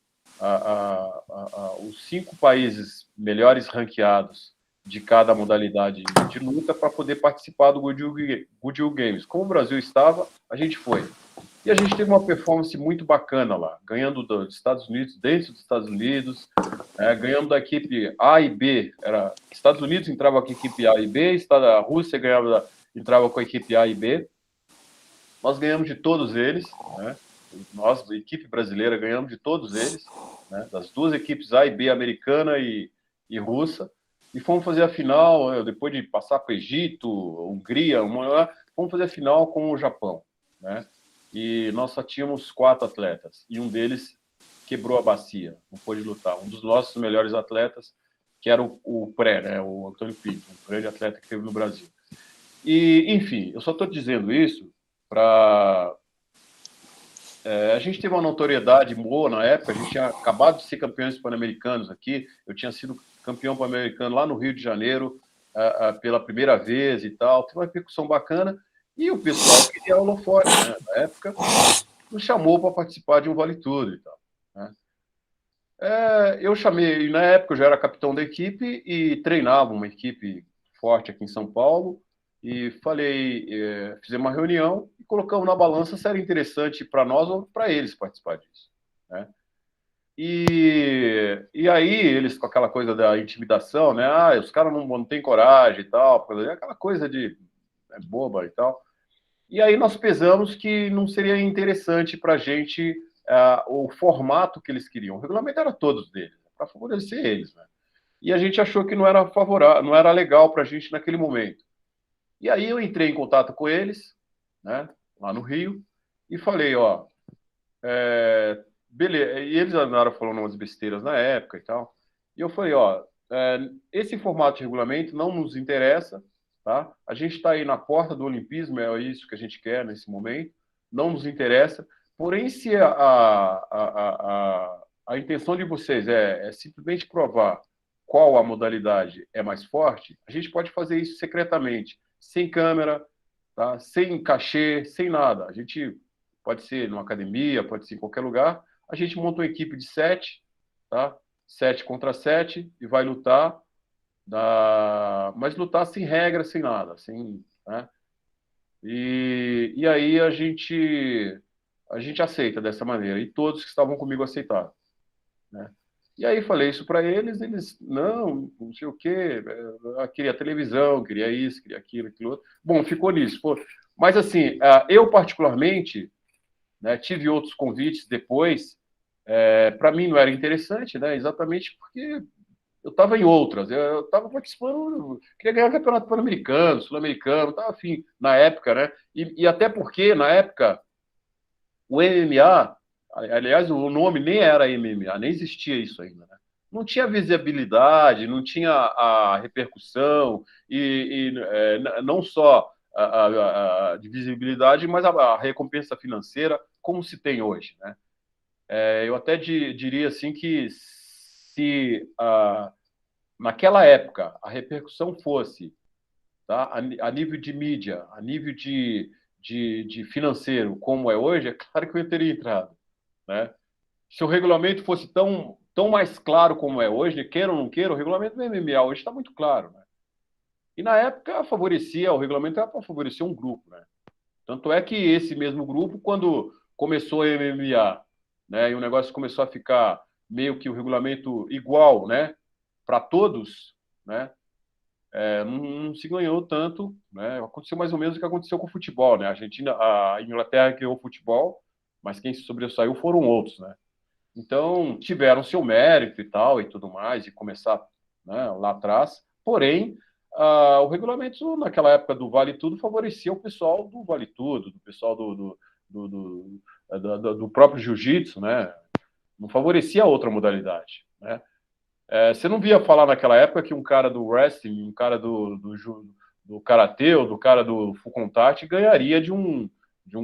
os 5 países melhores ranqueados de cada modalidade de luta para poder participar do Goodwill Games. Como o Brasil estava, a gente foi. E a gente teve uma performance muito bacana lá, ganhando dos Estados Unidos, dentro dos Estados Unidos, ganhando da equipe A e B. Estados Unidos entrava com a equipe A e B, a Rússia entrava com a equipe A e B. Nós ganhamos de todos eles, né? Nós, a equipe brasileira, ganhamos de todos eles, né? Das duas equipes A e B, americana e russa, e fomos fazer a final, depois de passar para o Egito, Hungria, fomos fazer a final com o Japão, né? E nós só tínhamos 4 atletas, e um deles quebrou a bacia, não pôde lutar. Um dos nossos melhores atletas, que era o pré, né? O Antônio Pinto, um grande atleta que teve no Brasil. E, enfim, eu só estou dizendo isso para... a gente teve uma notoriedade boa na época, a gente tinha acabado de ser campeões pan-americanos aqui, eu tinha sido campeão pan-americano lá no Rio de Janeiro pela primeira vez e tal, teve uma repercussão bacana, e o pessoal queria holofote, né? Na época, nos chamou para participar de um Vale Tudo e tal, né? Eu chamei, na época eu já era capitão da equipe e treinava uma equipe forte aqui em São Paulo, e falei, fizemos uma reunião e colocamos na balança se era interessante para nós ou para eles participar disso, né? E aí eles, com aquela coisa da intimidação, né? Os caras não têm coragem e tal, aquela coisa de boba e tal. E aí nós pesamos que não seria interessante para a gente o formato que eles queriam. O regulamento era todos deles, para favorecer eles, né? E a gente achou que não era favorável, não era legal para a gente naquele momento. E aí eu entrei em contato com eles, né, lá no Rio, e falei, ó, beleza. E eles andaram falando umas besteiras na época e tal. E eu falei, ó, esse formato de regulamento não nos interessa, tá? A gente está aí na porta do olimpismo, é isso que a gente quer nesse momento, não nos interessa. Porém, se a intenção de vocês é simplesmente provar qual a modalidade é mais forte, a gente pode fazer isso secretamente, sem câmera, tá? Sem cachê, sem nada. A gente pode ser numa academia, pode ser em qualquer lugar. A gente monta uma equipe de 7, tá? 7 contra 7 e vai lutar, mas lutar sem regra, sem nada, né? E aí a gente aceita dessa maneira, e todos que estavam comigo aceitaram, né? E aí falei isso para eles, não sei o quê, queria televisão, queria isso, queria aquilo, aquilo outro. Bom, ficou nisso. Mas assim, eu particularmente, né, tive outros convites depois, para mim não era interessante, né, exatamente porque eu estava em outras, eu estava participando, queria ganhar o campeonato pan-americano, sul-americano, estava afim, na época, né, e até porque, na época, o MMA, aliás, o nome nem era MMA, nem existia isso ainda, né? Não tinha visibilidade, não tinha a repercussão, não só de visibilidade, mas a recompensa financeira, como se tem hoje, né? Eu até diria assim que se naquela época a repercussão fosse, tá, a nível de mídia, a nível de financeiro como é hoje, é claro que eu teria entrado, né? Se o regulamento fosse tão mais claro como é hoje, queira ou não queira, o regulamento do MMA hoje está muito claro, né? E na época o regulamento era para favorecer um grupo, né? Tanto é que esse mesmo grupo, quando começou o MMA, né, e o negócio começou a ficar meio que o regulamento igual, né, para todos, né, não se ganhou tanto, né? Aconteceu mais ou menos o que aconteceu com o futebol, né? A Inglaterra criou o futebol, mas quem se sobressaiu foram outros, né? Então tiveram seu mérito e tal e tudo mais, e começar, né, lá atrás. Porém, o regulamento naquela época do Vale Tudo favorecia o pessoal do Vale Tudo, do pessoal do próprio Jiu-Jitsu, né? Não favorecia a outra modalidade, né? Você não via falar naquela época que um cara do wrestling, um cara do karatê ou do cara do full contact ganharia de um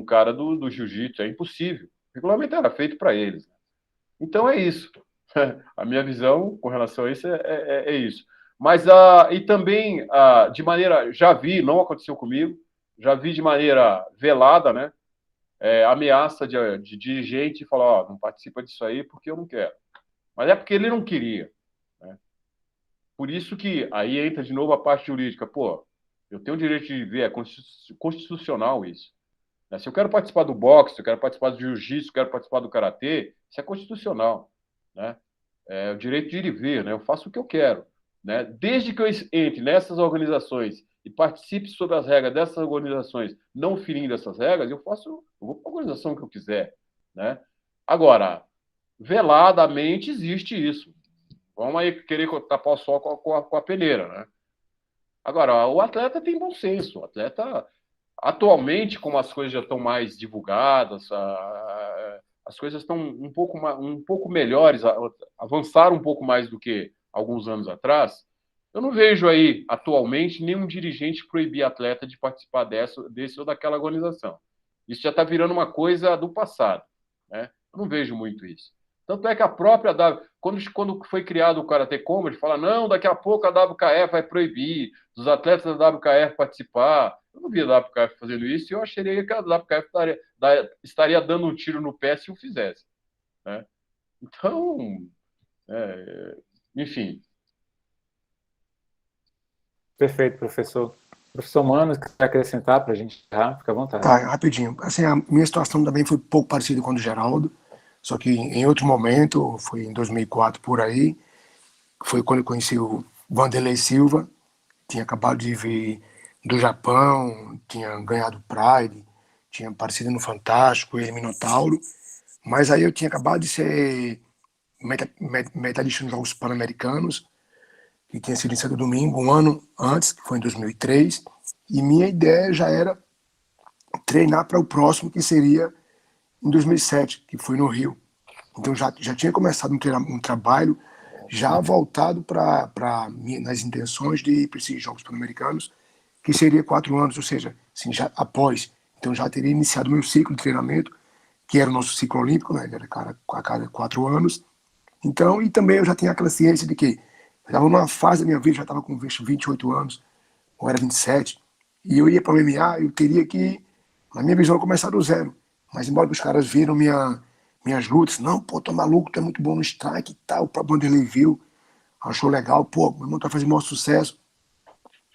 cara do jiu-jitsu. É impossível. O regulamento era feito para eles. Então é isso. A minha visão com relação a isso é isso. Mas e também, de maneira, já vi, não aconteceu comigo, já vi de maneira velada, né? Ameaça de dirigente falar, ó, não participa disso aí porque eu não quero. Mas é porque ele não queria. Né? Por isso que aí entra de novo a parte jurídica. Pô, eu tenho o direito de viver, é constitucional isso. Né? Se eu quero participar do boxe, se eu quero participar do jiu-jitsu, se eu quero participar do karatê, isso é constitucional. Né? É o direito de ir e vir, né? Eu faço o que eu quero. Né? Desde que eu entre nessas organizações e participe sobre as regras dessas organizações, não ferindo essas regras, eu vou para a organização que eu quiser. Né? Agora, veladamente existe isso. Vamos aí querer tapar o sol com a peneira. Né? Agora, o atleta tem bom senso. O atleta, atualmente, como as coisas já estão mais divulgadas, as coisas estão um pouco melhores, avançaram um pouco mais do que alguns anos atrás. Eu não vejo aí, atualmente, nenhum dirigente proibir atleta de participar desse ou daquela organização. Isso já está virando uma coisa do passado. Né? Eu não vejo muito isso. Tanto é que a própria quando foi criado o Karate Combat, fala, não, daqui a pouco a WKF vai proibir dos atletas da WKF participar. Eu não vi a WKF fazendo isso e eu acharia que a WKF estaria dando um tiro no pé se o fizesse. Né? Então, enfim. Perfeito, professor. Professor Mano, quer acrescentar para a gente encerrar? Fica à vontade. Tá, rapidinho. Assim, a minha situação também foi um pouco parecida com a do Geraldo, só que em outro momento, foi em 2004 por aí, foi quando eu conheci o Vanderlei Silva, tinha acabado de vir do Japão, tinha ganhado Pride, tinha aparecido no Fantástico, ele Minotauro, mas aí eu tinha acabado de ser medalhista nos Jogos Pan-Americanos, que tinha sido em Santo Domingo um ano antes, que foi em 2003, e minha ideia já era treinar para o próximo, que seria em 2007, que foi no Rio. Então já tinha começado um trabalho já voltado nas intenções de ir para esses Jogos Pan-Americanos, que seria 4 anos, ou seja, assim, já após. Então já teria iniciado meu ciclo de treinamento, que era o nosso ciclo olímpico, né? Era a cada 4 anos. Então, e também eu já tinha aquela ciência de que eu estava numa fase da minha vida, já estava com 28 anos, ou era 27, e eu ia para o MMA, eu teria que, na minha visão, começar do zero. Mas embora os caras viram minhas lutas, não, pô, tu é maluco, tu é muito bom no strike e tal, o próprio Vanderlei viu, achou legal, pô, meu irmão tá fazendo maior sucesso.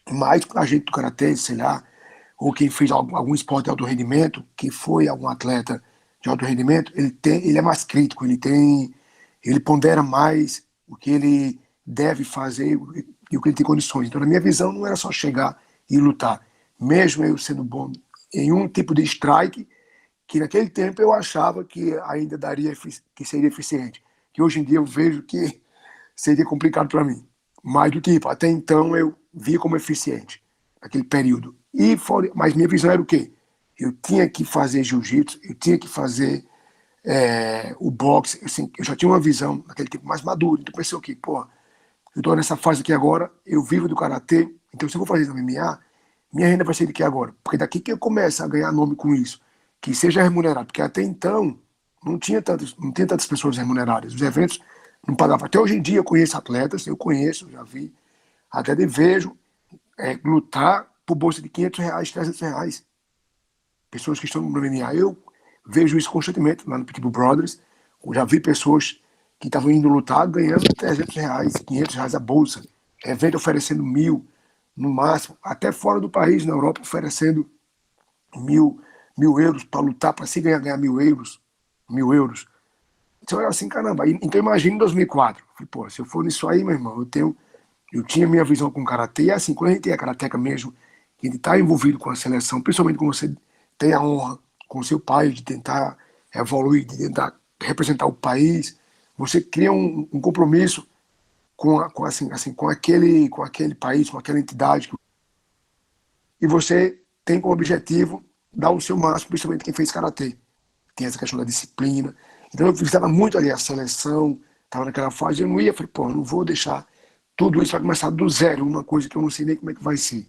Mas a gente do karatê, sei lá, ou quem fez algum esporte de alto rendimento, que foi algum atleta de alto rendimento, ele é mais crítico, ele pondera mais o que ele deve fazer e o que ele tem condições. Então, na minha visão, não era só chegar e lutar. Mesmo eu sendo bom em um tipo de strike, que naquele tempo eu achava que ainda que seria eficiente. Que hoje em dia eu vejo que seria complicado para mim. Mas do tipo, até então eu via como eficiente, naquele período. Mas minha visão era o quê? Eu tinha que fazer jiu-jitsu, eu tinha que fazer o boxe. Assim, eu já tinha uma visão naquele tempo mais madura. Então eu pensei o quê? Pô, eu estou nessa fase aqui agora, eu vivo do karatê, então se eu vou fazer no MMA, minha renda vai ser de que agora? Porque daqui que eu começo a ganhar nome com isso, que seja remunerado, porque até então não tinha tantas pessoas remuneradas, os eventos não pagavam. Até hoje em dia eu conheço atletas, já vi, até vejo lutar por bolsa de R$500, R$300. Pessoas que estão no MMA, eu vejo isso constantemente lá no Pitbull Brothers, eu já vi pessoas que estavam indo lutar ganhando R$300, R$500 a bolsa, evento oferecendo 1.000, no máximo, até fora do país, na Europa, oferecendo 1.000 euros para lutar, para se ganhar 1.000 euros. Então era assim, caramba. Então imagina em 2004. Falei, pô, se eu for nisso aí, meu irmão, eu tinha minha visão com o karatê, e assim, quando a gente é karateca mesmo, que a gente está envolvido com a seleção, principalmente quando você tem a honra com seu pai de tentar evoluir, de tentar representar o país, você cria um compromisso com aquele país, com aquela entidade, e você tem como objetivo dar o seu máximo, principalmente quem fez karatê. Tem essa questão da disciplina. Então eu visitava muito ali a seleção, estava naquela fase, eu não ia, falei, pô, eu não vou deixar tudo isso, vai começar do zero, uma coisa que eu não sei nem como é que vai ser.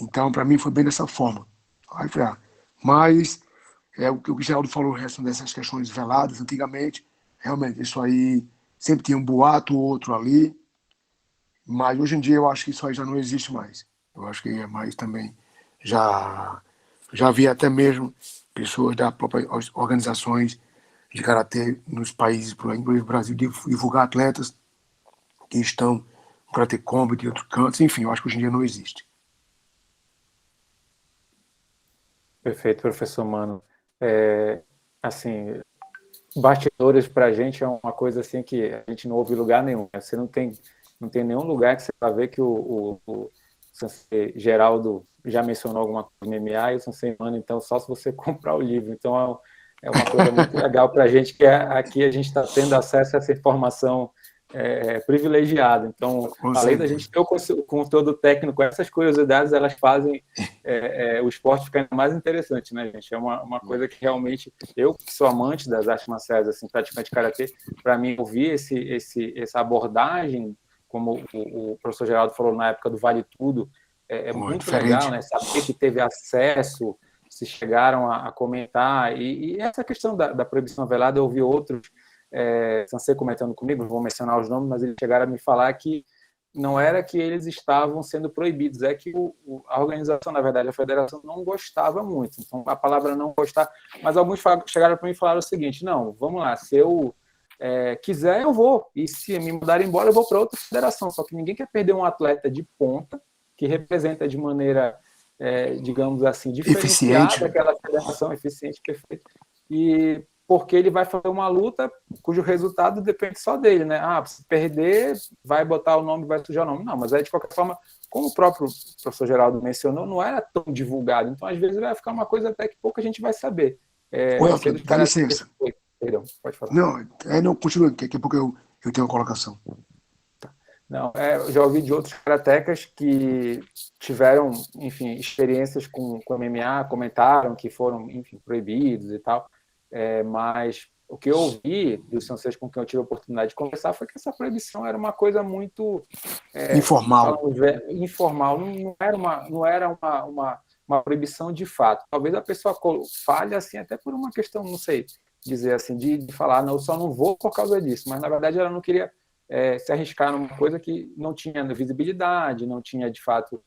Então, para mim, foi bem dessa forma. Aí eu falei, mas o que o Geraldo falou, o resto dessas questões veladas, antigamente, realmente, isso aí sempre tinha um boato ou outro ali, mas hoje em dia eu acho que isso aí já não existe mais. Eu acho que é mais também, já havia até mesmo pessoas da própria organizações de karatê nos países, por exemplo, no Brasil, divulgar atletas que estão no Karatê Combat e outros cantos, enfim, eu acho que hoje em dia não existe. Perfeito, professor Mano. Assim, bastidores para a gente é uma coisa assim que a gente não ouve em lugar nenhum. Você não tem nenhum lugar que você vai ver que o Sensei Geraldo já mencionou alguma coisa no MMA e o Sensei Mano, então, só se você comprar o livro. Então, é uma coisa muito legal para a gente, que aqui a gente está tendo acesso a essa informação privilegiada. Então, além da gente ter o conteúdo técnico, essas curiosidades, elas fazem o esporte ficar ainda mais interessante, né, gente? É uma coisa que realmente, eu que sou amante das artes marciais, assim, praticante de karatê, para mim, ouvir essa abordagem, como o professor Geraldo falou na época do Vale Tudo, é muito diferente. Legal, né? Saber que teve acesso, se chegaram a comentar, e essa questão da proibição velada, eu ouvi outros Sensei comentando comigo, não vou mencionar os nomes, mas eles chegaram a me falar que não era que eles estavam sendo proibidos, é que a organização, na verdade, a federação não gostava muito. Então, a palavra não gostar, mas alguns chegaram para mim e falaram o seguinte, não, vamos lá, se eu quiser, eu vou, e se me mandarem embora, eu vou para outra federação, só que ninguém quer perder um atleta de ponta, que representa de maneira, digamos assim, diferenciada aquela federação, eficiente, perfeita, e porque ele vai fazer uma luta cujo resultado depende só dele, né? Se perder, vai botar o nome, vai sujar o nome. Não, mas aí, de qualquer forma, como o próprio professor Geraldo mencionou, não era tão divulgado. Então, às vezes, vai ficar uma coisa até que pouca gente vai saber. Elton, dá licença. Perdão, pode falar. Não, continua, daqui a pouco eu tenho uma colocação. Não, eu já ouvi de outros karatecas que tiveram, enfim, experiências com MMA, comentaram que foram, enfim, proibidos e tal. Mas o que eu ouvi dos senseis com quem eu tive a oportunidade de conversar foi que essa proibição era uma coisa muito informal. Informal, não era uma proibição de fato. Talvez a pessoa falhe assim até por uma questão, não sei dizer assim, de falar, não, eu só não vou por causa disso, mas na verdade ela não queria se arriscar numa coisa que não tinha visibilidade, não tinha de fato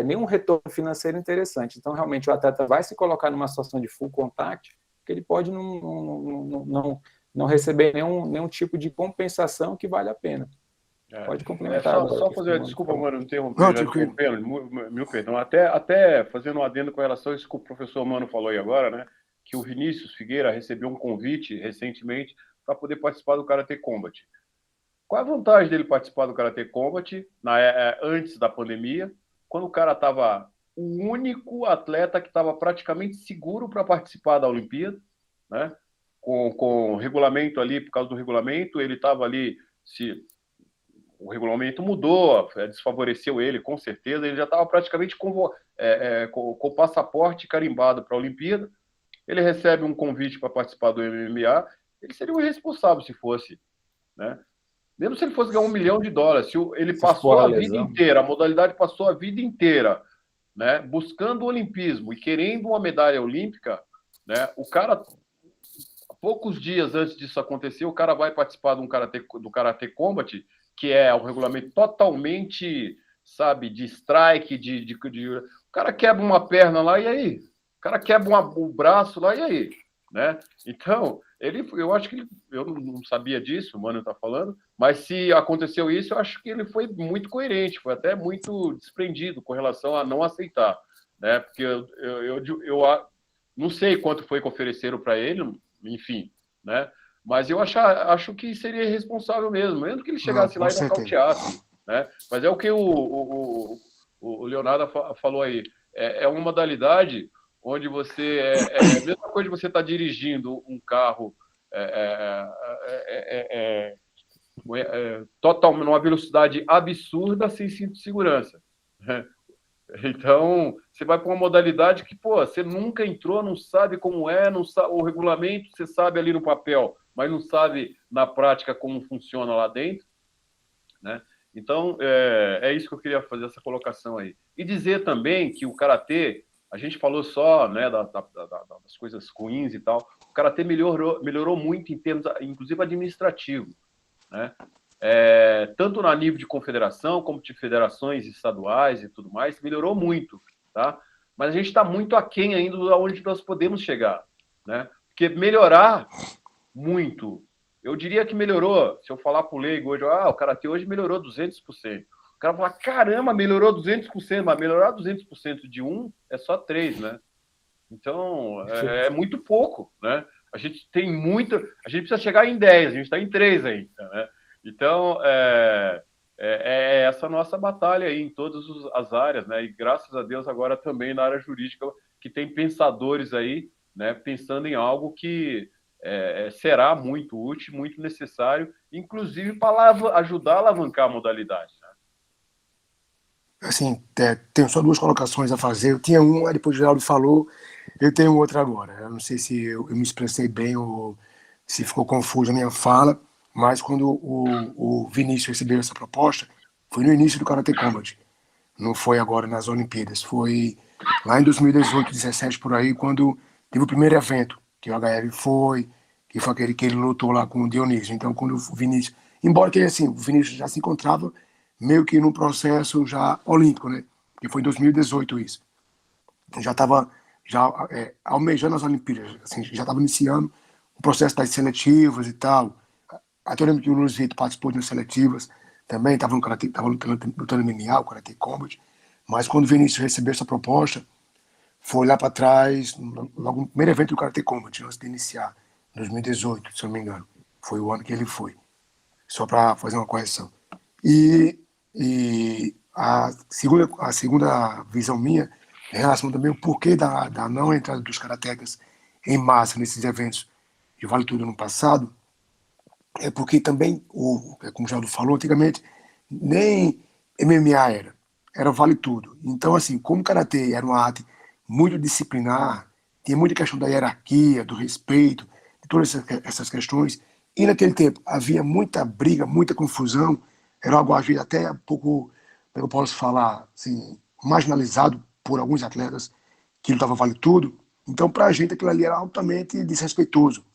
nenhum retorno financeiro interessante. Então realmente o atleta vai se colocar numa situação de full contact, que ele pode não receber nenhum tipo de compensação que vale a pena. Pode complementar. Só fazer, desculpa, mano, não interromper, meu perdão. Até fazendo um adendo com relação a isso que o professor Mano falou aí agora, né? Que o Vinícius Figueira recebeu um convite recentemente para poder participar do Karatê Combat. Qual a vantagem dele participar do Karatê Combat antes da pandemia, quando o cara estava o único atleta que estava praticamente seguro para participar da Olimpíada, né? Com regulamento ali, por causa do regulamento, ele estava ali, o regulamento mudou, desfavoreceu ele, com certeza, ele já estava praticamente com o passaporte carimbado para a Olimpíada, ele recebe um convite para participar do MMA, ele seria o responsável se fosse, né? Mesmo se ele fosse ganhar $1 milhão, se ele passou a vida inteira, a modalidade passou a vida inteira, né, buscando o olimpismo e querendo uma medalha olímpica, né, o cara, poucos dias antes disso acontecer, o cara vai participar do Karatê Combat, que é um regulamento totalmente, sabe, de strike, o cara quebra uma perna lá, e aí? O cara quebra o braço lá, e aí? Né? Então, eu acho que eu não sabia disso, o Mano tá falando, mas se aconteceu isso, eu acho que ele foi muito coerente, foi até muito desprendido com relação a não aceitar, né? Porque eu não sei quanto foi que ofereceram para ele, enfim, né? Mas eu acho que seria irresponsável mesmo que ele chegasse lá e nocauteasse, né? Mas é o que o Leonardo falou aí, é uma modalidade onde você a mesma coisa de você estar dirigindo um carro totalmente numa velocidade absurda sem cinto de segurança. Então, você vai para uma modalidade que, você nunca entrou, não sabe como não sabe o regulamento, você sabe ali no papel, mas não sabe na prática como funciona lá dentro, né? Então, é isso que eu queria fazer, essa colocação aí. E dizer também que o Karatê, a gente falou só, né, das coisas ruins e tal, o Karatê melhorou muito em termos, inclusive, administrativo, né? Tanto na nível de confederação, como de federações estaduais e tudo mais, melhorou muito, tá? Mas a gente está muito aquém ainda de onde nós podemos chegar, né? Porque melhorar muito, eu diria que melhorou. Se eu falar para o leigo hoje, o Karatê hoje melhorou 200%. O cara fala, caramba, melhorou 200%, mas melhorar 200% de um é só 3, né? Então, é muito pouco, né? A gente tem muito... A gente precisa chegar em 10, a gente está em 3 ainda, né? Então, é essa nossa batalha aí em todas as áreas, né? E graças a Deus agora também na área jurídica, que tem pensadores aí, né? Pensando em algo que será muito útil, muito necessário, inclusive para ajudar a alavancar a modalidade, né? Assim, tenho só duas colocações a fazer. Eu tinha uma, depois o Geraldo falou, eu tenho outra agora. Eu não sei se eu me expressei bem ou se ficou confuso a minha fala, mas quando o Vinícius recebeu essa proposta, foi no início do Karate Combat. Não foi agora nas Olimpíadas. Foi lá em 2018, 2017, por aí, quando teve o primeiro evento, que o HF foi, que foi aquele que ele lutou lá com o Dionísio. Então, quando o Vinícius... Embora que, assim, o Vinícius já se encontrava meio que num processo já olímpico, né? Que foi em 2018 isso. Já estava almejando as Olimpíadas, assim, já estava iniciando o processo das seletivas e tal. Até eu lembro que o Luiz Vitor participou de umas seletivas também, estava lutando MMA, o Karate Combat. Mas quando o Vinícius recebeu essa proposta, foi lá para trás, logo no primeiro evento do Karate Combat, antes de iniciar, em 2018, se eu não me engano. Foi o ano que ele foi, só para fazer uma correção. E a segunda visão minha em relação também ao porquê da não entrada dos karatecas em massa nesses eventos de Vale Tudo no passado, é porque também, como o Geraldo falou, antigamente nem MMA era Vale Tudo. Então, assim, como o Karatê era uma arte muito disciplinar, tinha muita questão da hierarquia, do respeito, de todas essas questões, e naquele tempo havia muita briga, muita confusão, era algo às vezes até um pouco, eu posso falar, assim, marginalizado por alguns atletas que lutavam Vale Tudo. Então, para a gente, aquilo ali era altamente desrespeitoso.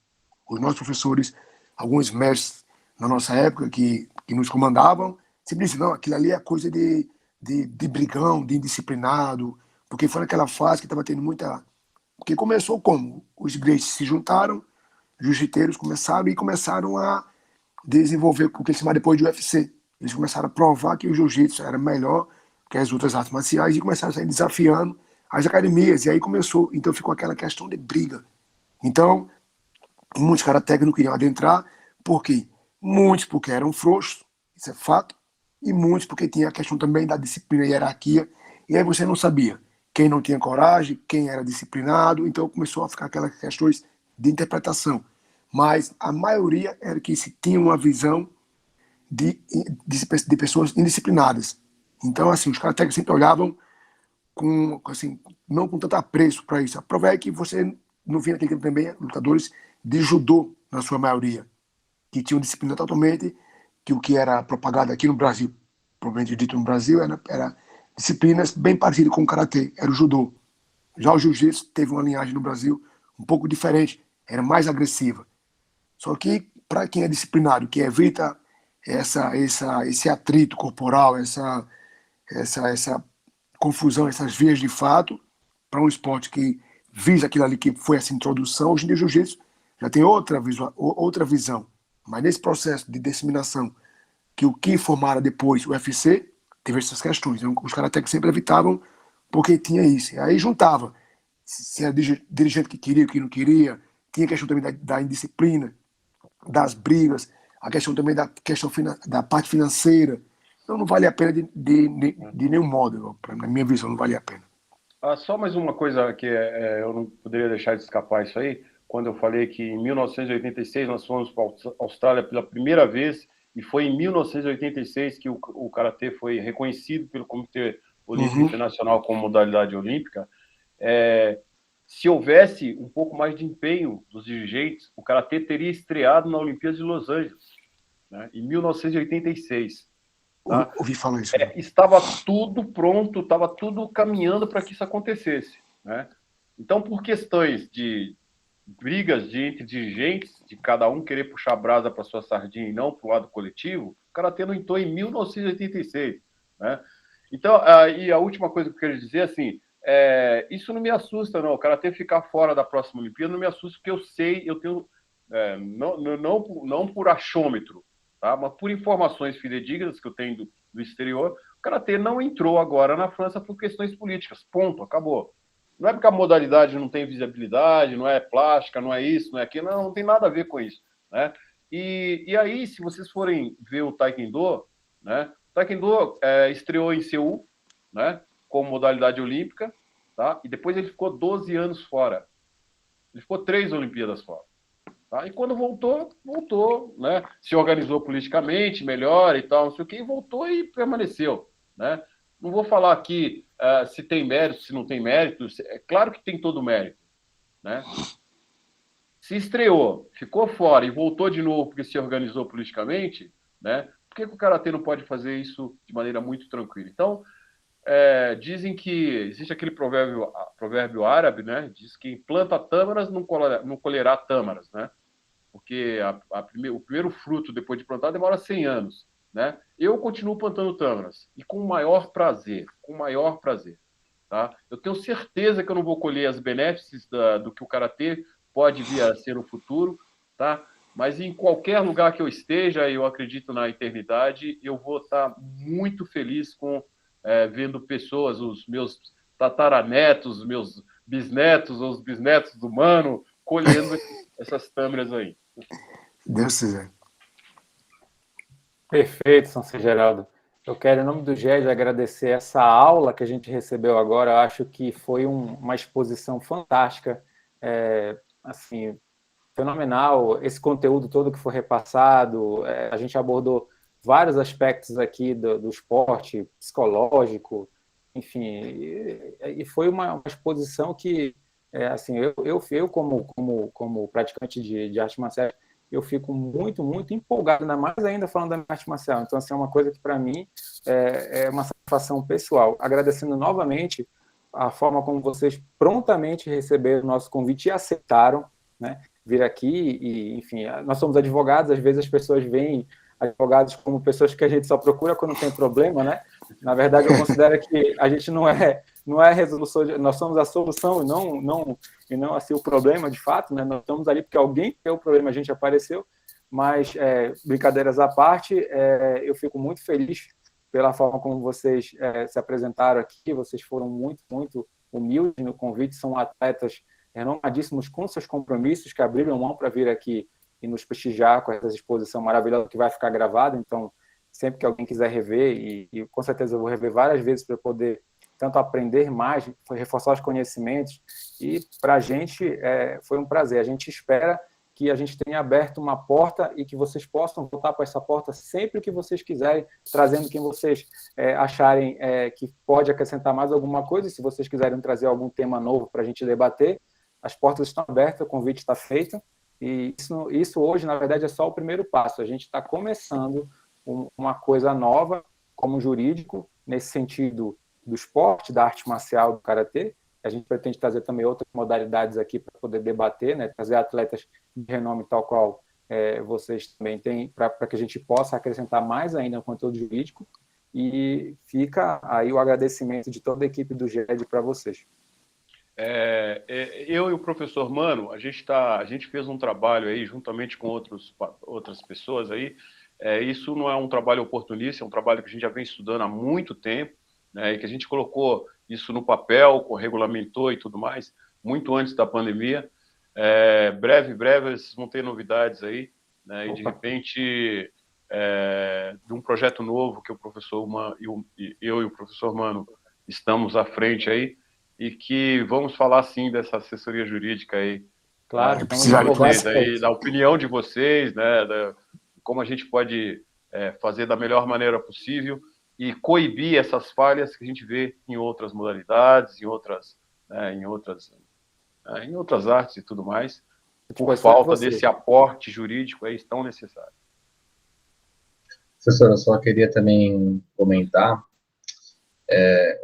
Os nossos professores, alguns mestres na nossa época que nos comandavam, sempre diziam, não, aquilo ali é coisa de brigão, de indisciplinado, porque foi naquela fase que estava tendo muita... Porque começou como? Os igrejas se juntaram, os jiu-jiteiros começaram a desenvolver o que se chama depois de UFC. Eles começaram a provar que o jiu-jitsu era melhor que as outras artes marciais e começaram a sair desafiando as academias. E aí começou, então ficou aquela questão de briga. Então, muitos karatecas não queriam adentrar, por quê? Muitos porque eram frouxos, isso é fato, e muitos porque tinha a questão também da disciplina e hierarquia, e aí você não sabia quem não tinha coragem, quem era disciplinado, então começou a ficar aquelas questões de interpretação. Mas a maioria era que se tinha uma visão de pessoas indisciplinadas. Então, assim, os karatecas sempre olhavam com, assim, não com tanto apreço para isso. A prova é que você não via naquele tempo também lutadores de judô, na sua maioria, que tinham disciplina totalmente, que o que era propagado aqui no Brasil, provavelmente dito no Brasil, era disciplinas bem parecidas com o karatê, era o judô. Já o jiu-jitsu teve uma linhagem no Brasil um pouco diferente, era mais agressiva. Só que, para quem é disciplinado, que evita esse atrito corporal, essa confusão, essas vias de fato, para um esporte que visa aquilo ali que foi essa introdução, hoje em dia o jiu-jitsu já tem outra visão. Mas nesse processo de disseminação, que o que formaram depois o UFC, teve essas questões. Então, os karatecas sempre evitavam porque tinha isso. E aí juntava. Se era dirigente que queria, que não queria, tinha a questão também da indisciplina, das brigas, a questão também da parte financeira. Então não vale a pena de nenhum modo. Na minha visão, não vale a pena. Só mais uma coisa que eu não poderia deixar de escapar isso aí, quando eu falei que em 1986 nós fomos para a Austrália pela primeira vez, e foi em 1986 que o Karatê foi reconhecido pelo Comitê Olímpico Internacional como modalidade olímpica. se houvesse um pouco mais de empenho dos dirigentes, o Karatê teria estreado na Olimpíada de Los Angeles, né, em 1986. Tá? Ouvi falar isso. Estava tudo pronto, estava tudo caminhando para que isso acontecesse. Né? Então, por questões de brigas entre dirigentes, de cada um querer puxar a brasa para sua sardinha e não para o lado coletivo, o Karatê não entrou em 1986. Né? Então, e a última coisa que eu quero dizer, assim, isso não me assusta, não. O Karatê ficar fora da próxima Olimpíada não me assusta, porque eu sei, eu tenho, não por achômetro, tá? Mas por informações fidedignas que eu tenho do exterior, o Karatê não entrou agora na França por questões políticas. Ponto, acabou. Não é porque a modalidade não tem visibilidade, não é plástica, não é isso, não é aquilo, não tem nada a ver com isso. Né? E aí, se vocês forem ver o Taekwondo, né? O Taekwondo estreou em Seul, né? Como modalidade olímpica, tá? E depois ele ficou 12 anos fora. Ele ficou 3 Olimpíadas fora. Tá? E quando voltou, né? Se organizou politicamente melhor e tal, não sei o quê, e voltou e permaneceu. Né? Não vou falar aqui se tem mérito, se não tem mérito. É claro que tem todo mérito. Né? Se estreou, ficou fora e voltou de novo porque se organizou politicamente, né? Por que o Karatê não pode fazer isso de maneira muito tranquila? Então, dizem que existe aquele provérbio árabe, né? Diz que planta tâmaras não colherá tâmaras, né? Porque o primeiro fruto depois de plantar demora 100 anos, né? Eu continuo plantando tâmaras e com o maior prazer, tá? Eu tenho certeza que eu não vou colher as benefícios do que o Karatê pode vir a ser no futuro, tá? Mas em qualquer lugar que eu esteja, eu acredito na eternidade, eu vou estar muito feliz com vendo pessoas, os meus tataranetos, os meus bisnetos, os bisnetos do Mano, colhendo essas tâmaras aí. Deus quiser. Perfeito, São Geraldo. Eu quero, em nome do GED, agradecer essa aula que a gente recebeu agora. Eu acho que foi uma exposição fantástica, assim, fenomenal. Esse conteúdo todo que foi repassado, a gente abordou vários aspectos aqui do esporte, psicológico, enfim, e foi uma exposição que, assim, eu como praticante de arte marcial, eu fico muito, muito empolgado, ainda mais ainda falando da minha arte marcial. Então, assim, é uma coisa que, para mim, é uma satisfação pessoal. Agradecendo novamente a forma como vocês prontamente receberam o nosso convite e aceitaram, né, vir aqui. E, enfim, nós somos advogados, às vezes as pessoas veem advogados como pessoas que a gente só procura quando tem problema, né? Na verdade, eu considero que a gente não é a resolução, nós somos a solução e não assim o problema, de fato, né? Nós estamos ali porque alguém tem o problema, a gente apareceu, mas brincadeiras à parte, eu fico muito feliz pela forma como vocês se apresentaram aqui, vocês foram muito, muito humildes no convite, são atletas renomadíssimos com seus compromissos, que abriram mão para vir aqui e nos prestigiar com essa exposição maravilhosa que vai ficar gravada. Então, sempre que alguém quiser rever, e com certeza eu vou rever várias vezes para poder tanto aprender mais, reforçar os conhecimentos, e para a gente foi um prazer. A gente espera que a gente tenha aberto uma porta e que vocês possam voltar para essa porta sempre que vocês quiserem, trazendo quem vocês acharem que pode acrescentar mais alguma coisa. E se vocês quiserem trazer algum tema novo para a gente debater, as portas estão abertas, o convite está feito. E isso hoje, na verdade, é só o primeiro passo. A gente está começando uma coisa nova como jurídico, nesse sentido do esporte, da arte marcial, do karatê. A gente pretende trazer também outras modalidades aqui para poder debater, né? Trazer atletas de renome tal qual vocês também têm, para que a gente possa acrescentar mais ainda no conteúdo jurídico. E fica aí o agradecimento de toda a equipe do GED para vocês. Eu e o professor Mano, a gente fez um trabalho aí, juntamente com outras pessoas aí. Isso não é um trabalho oportunista, é um trabalho que a gente já vem estudando há muito tempo, né, e que a gente colocou isso no papel, regulamentou e tudo mais, muito antes da pandemia. Breve, vocês vão ter novidades aí, né, e de repente, de um projeto novo que o professor Mano, eu e o professor Mano estamos à frente aí, e que vamos falar, sim, dessa assessoria jurídica aí. Claro, da opinião de vocês, né, como a gente pode fazer da melhor maneira possível e coibir essas falhas que a gente vê em outras modalidades, em outras em outras artes e tudo mais, por Pois foi falta você. desse aporte jurídico aí tão necessário. Professor, eu só queria também comentar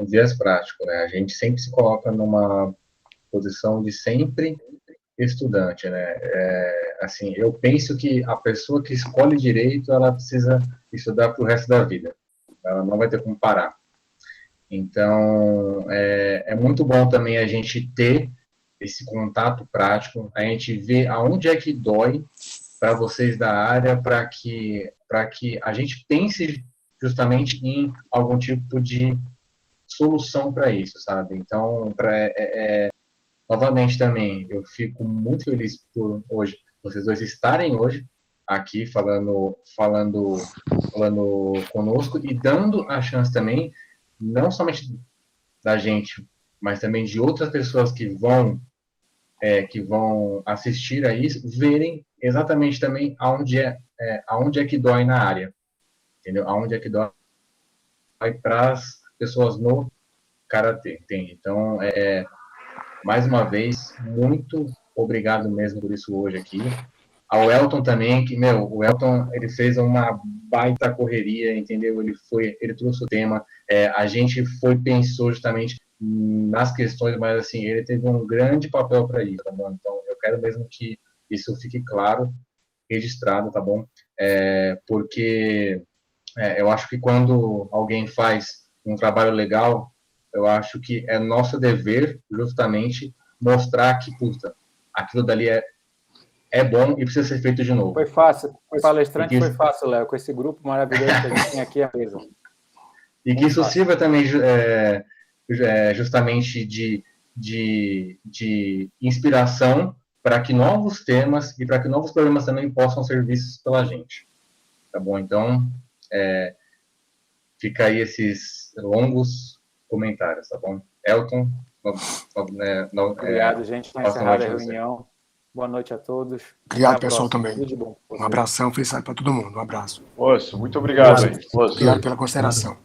um viés prático, né? A gente sempre se coloca numa posição de sempre estudante, né? Assim, eu penso que a pessoa que escolhe direito, ela precisa estudar para o resto da vida. Ela não vai ter como parar. Então, é muito bom também a gente ter esse contato prático, a gente ver aonde é que dói para vocês da área, para que a gente pense justamente em algum tipo de solução para isso, sabe? Então, novamente também, eu fico muito feliz por hoje, vocês dois estarem hoje aqui falando conosco e dando a chance também, não somente da gente, mas também de outras pessoas que vão assistir a isso, verem exatamente também aonde é que dói na área, entendeu? Aonde é que dói para as pessoas no karatê, entende? Então, mais uma vez, muito obrigado mesmo por isso hoje aqui. Ao Elton também, que, o Elton, ele fez uma baita correria, entendeu? Ele trouxe o tema, a gente pensou justamente nas questões, mas, assim, ele teve um grande papel para isso, tá bom? Então, eu quero mesmo que isso fique claro, registrado, tá bom? Porque eu acho que quando alguém faz um trabalho legal, eu acho que é nosso dever, justamente, mostrar que, puta, aquilo dali é bom e precisa ser feito de novo. Foi fácil. Palestrante foi fácil, Léo, com esse grupo maravilhoso que a gente tem aqui à mesa. E que isso sirva também justamente de inspiração para que novos temas e para que novos problemas também possam ser vistos pela gente. Tá bom? Então, fica aí esses longos comentários, tá bom? Elton, obrigado, gente. Está encerrada a reunião. Boa noite a todos. Obrigado, pessoal, também. Tudo de bom. Um abração, felicidade para todo mundo. Um abraço. Moço, muito obrigado. Obrigado pela consideração.